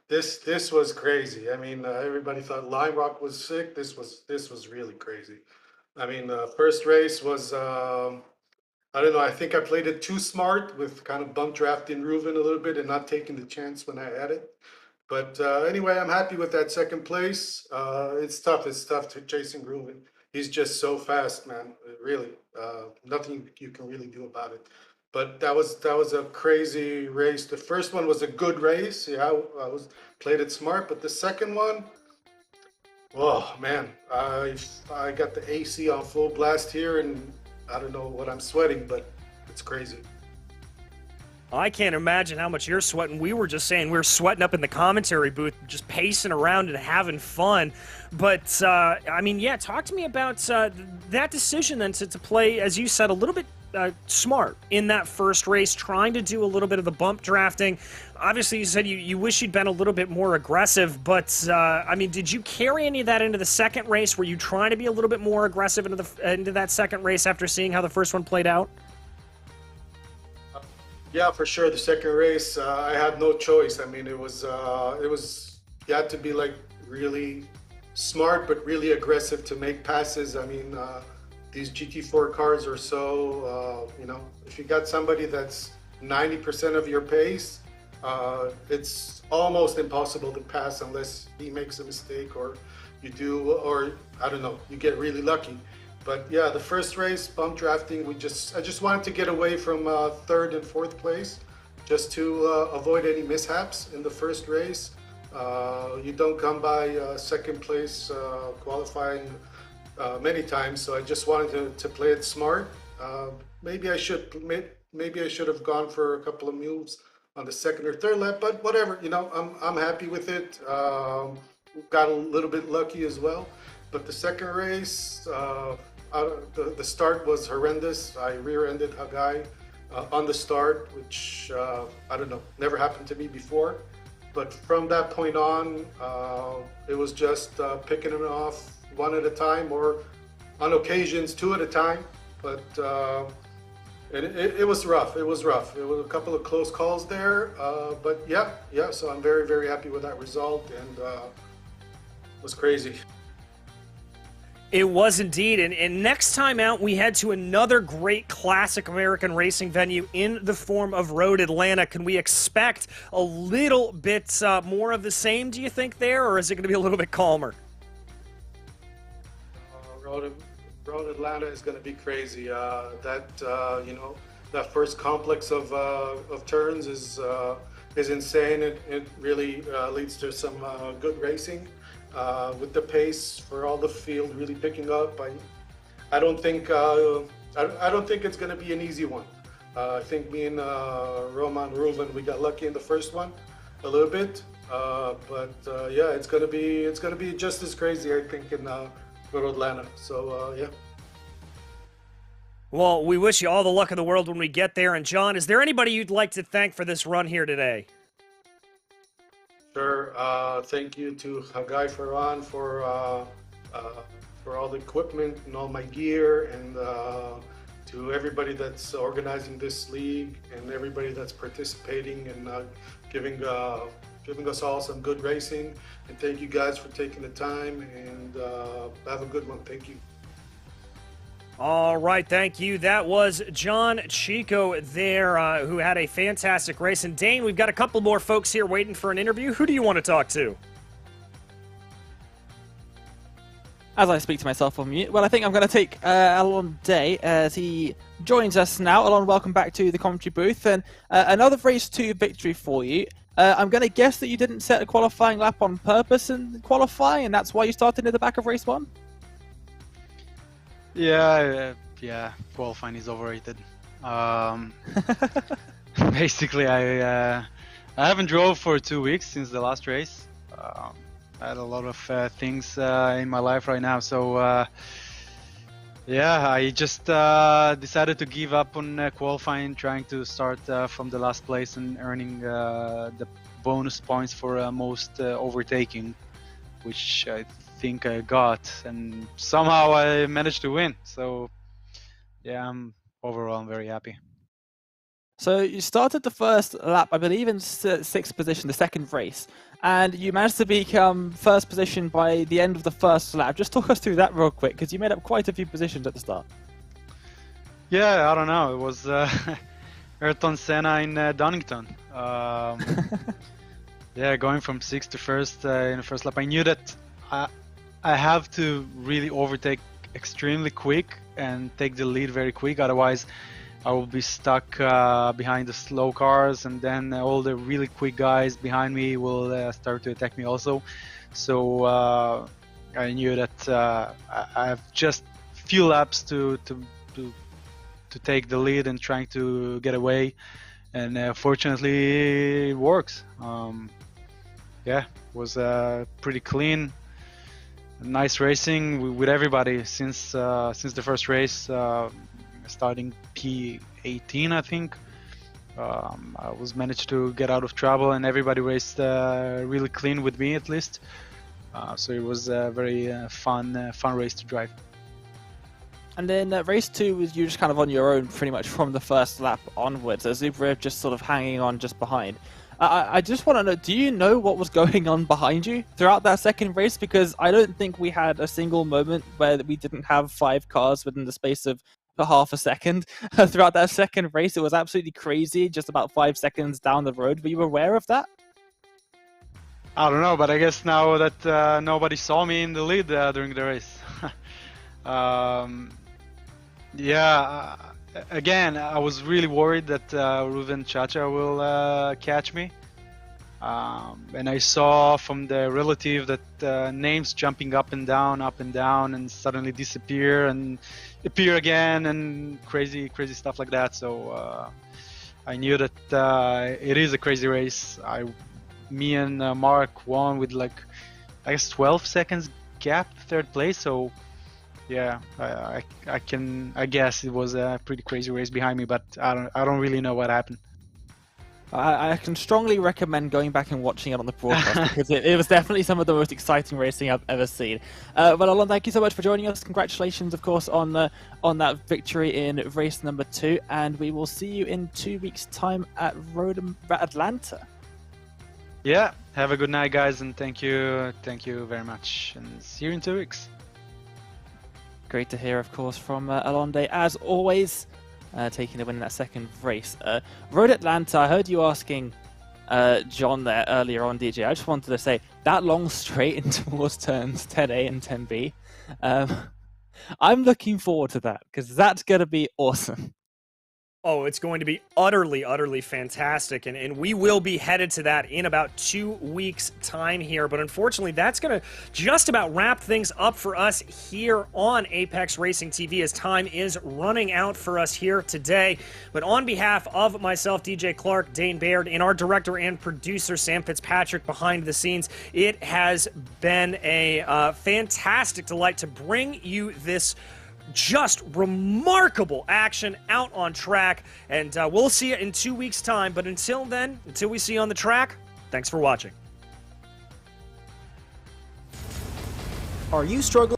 this was crazy. I mean, everybody thought Lime Rock was sick. This was really crazy. I mean, first race was I don't know. I think I played it too smart with kind of bump drafting Reuven a little bit and not taking the chance when I had it. But anyway, I'm happy with that second place. It's tough. It's tough to chasing Reuven. He's just so fast, man. Really, nothing you can really do about it. But that was a crazy race. The first one was a good race. Yeah, I played it smart. But the second one, oh man, I got the AC on full blast here, and I don't know what I'm sweating, but it's crazy. I can't imagine how much you're sweating. We were just saying we were sweating up in the commentary booth, just pacing around and having fun. But, I mean, yeah, talk to me about that decision then to play, as you said, a little bit smart in that first race, trying to do a little bit of the bump drafting. Obviously, you said you wish you'd been a little bit more aggressive, but, I mean, did you carry any of that into the second race? Were you trying to be a little bit more aggressive into that second race after seeing how the first one played out? Yeah, for sure. The second race, I had no choice. I mean, it was you had to be like really smart, but really aggressive to make passes. I mean, these GT4 cars are so, you know, if you got somebody that's 90% of your pace, it's almost impossible to pass unless he makes a mistake or you do, or I don't know, you get really lucky. But yeah, the first race, bump drafting, I just wanted to get away from third and fourth place, just to avoid any mishaps in the first race. You don't come by second place qualifying many times, so I just wanted to play it smart. Maybe I should have gone for a couple of moves on the second or third lap, but whatever. You know, I'm happy with it. Got a little bit lucky as well, but the second race. The start was horrendous. I rear-ended a guy on the start, which I don't know, never happened to me before. But from that point on, it was just picking it off one at a time, or on occasions 2 at a time. But it was rough. It was rough. It was a couple of close calls there. But yeah. So I'm very, very happy with that result, and it was crazy. It was indeed, and next time out we head to another great classic American racing venue in the form of Road Atlanta. Can we expect a little bit more of the same, do you think, there, or is it going to be a little bit calmer? Road Atlanta is going to be crazy. You know, that first complex of turns is insane. It really leads to some good racing. With the pace for all the field really picking up, I don't think it's going to be an easy one. I think me and Roman Reuven, we got lucky in the first one a little bit, but yeah, it's going to be just as crazy, I think, in Road Atlanta. So yeah. Well, we wish you all the luck in the world when we get there. And John, is there anybody you'd like to thank for this run here today? Sure. Thank you to Hagai Ferran for all the equipment and all my gear, and to everybody that's organizing this league and everybody that's participating and giving us all some good racing. And thank you guys for taking the time, and have a good one. Thank you. All right, thank you. That was John Chico there, who had a fantastic race. And Dane, we've got a couple more folks here waiting for an interview. Who do you want to talk to? As I speak to myself on mute, well, I think I'm going to take Alon Day as he joins us now. Alon, welcome back to the commentary booth. And another Race 2 victory for you. I'm going to guess that you didn't set a qualifying lap on purpose in qualifying, and that's why you started at the back of Race 1? Yeah, qualifying is overrated. Basically, I haven't drove for 2 weeks since the last race. I had a lot of things in my life right now, so yeah, I just decided to give up on qualifying, trying to start from the last place and earning the bonus points for most overtaking, which I think I got, and somehow I managed to win. So yeah, overall I'm very happy. So you started the first lap, I believe, in 6th position, the second race, and you managed to become first position by the end of the first lap. Just talk us through that real quick, because you made up quite a few positions at the start. Yeah, I don't know. It was Ayrton Senna in Donington. Yeah, going from 6th to 1st in the first lap. I knew that I have to really overtake extremely quick and take the lead very quick, otherwise I will be stuck behind the slow cars, and then all the really quick guys behind me will start to attack me also. So I knew that I have just few laps to take the lead and trying to get away, and fortunately it works. Yeah, it was pretty clean, nice racing with everybody since the first race. Starting P18, I think. I was managed to get out of trouble, and everybody raced really clean with me, at least. So it was a very fun race to drive. And then race 2 was you just kind of on your own pretty much from the first lap onwards, as Zubrev just sort of hanging on just behind. I just want to know, do you know what was going on behind you throughout that second race? Because I don't think we had a single moment where we didn't have 5 cars within the space of half a second throughout that second race. It was absolutely crazy, just about 5 seconds down the road. Were you aware of that? I don't know, but I guess now that nobody saw me in the lead during the race. Yeah, again, I was really worried that Ruven Chacha will catch me. And I saw from the relative that names jumping up and down, and suddenly disappear and appear again, and crazy stuff like that. So I knew that it is a crazy race. Me and Mark won with like, I guess, 12 seconds gap to 3rd place. So yeah, I guess it was a pretty crazy race behind me, but I don't really know what happened. I can strongly recommend going back and watching it on the broadcast, because it was definitely some of the most exciting racing I've ever seen. But Alon, thank you so much for joining us. Congratulations, of course, on that victory in race number 2, and we will see you in 2 weeks' time at Atlanta. Yeah, have a good night, guys, and thank you very much, and see you in 2 weeks. Great to hear, of course, from Alon Day, as always. Taking the win in that second race. Road Atlanta, I heard you asking John there earlier on, DJ. I just wanted to say, that long straight in towards turns 10A and 10B, I'm looking forward to that, because that's going to be awesome. Oh, it's going to be utterly, utterly fantastic, and we will be headed to that in about 2 weeks' time here. But unfortunately, that's going to just about wrap things up for us here on Apex Racing TV, as time is running out for us here today. But on behalf of myself, DJ Clark, Dane Baird, and our director and producer, Sam Fitzpatrick, behind the scenes, it has been a fantastic delight to bring you this just remarkable action out on track, and we'll see you in 2 weeks' time. But until then, until we see you on the track, thanks for watching. Are you struggling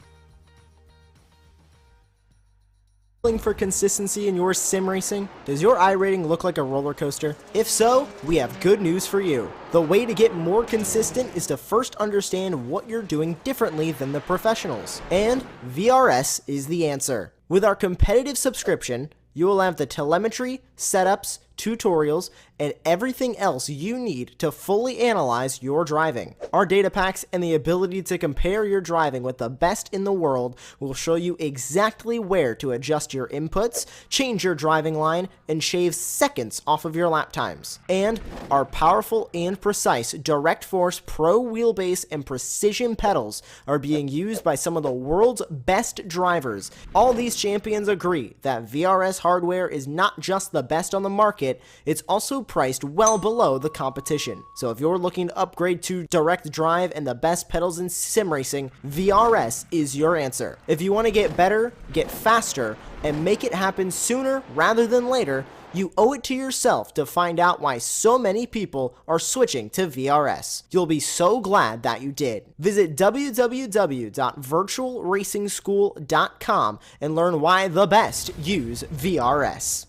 for consistency in your sim racing? Does your iRating look like a roller coaster? If so, we have good news for you. The way to get more consistent is to first understand what you're doing differently than the professionals. And VRS is the answer. With our competitive subscription, you will have the telemetry, setups, tutorials, and everything else you need to fully analyze your driving. Our data packs and the ability to compare your driving with the best in the world will show you exactly where to adjust your inputs, change your driving line, and shave seconds off of your lap times. And our powerful and precise Direct Force Pro wheelbase and precision pedals are being used by some of the world's best drivers. All these champions agree that VRS hardware is not just the best on the market, it's also priced well below the competition. So if you're looking to upgrade to direct drive and the best pedals in sim racing, VRS is your answer. If you want to get better, get faster, and make it happen sooner rather than later, you owe it to yourself to find out why so many people are switching to VRS. You'll be so glad that you did. Visit www.virtualracingschool.com and learn why the best use VRS.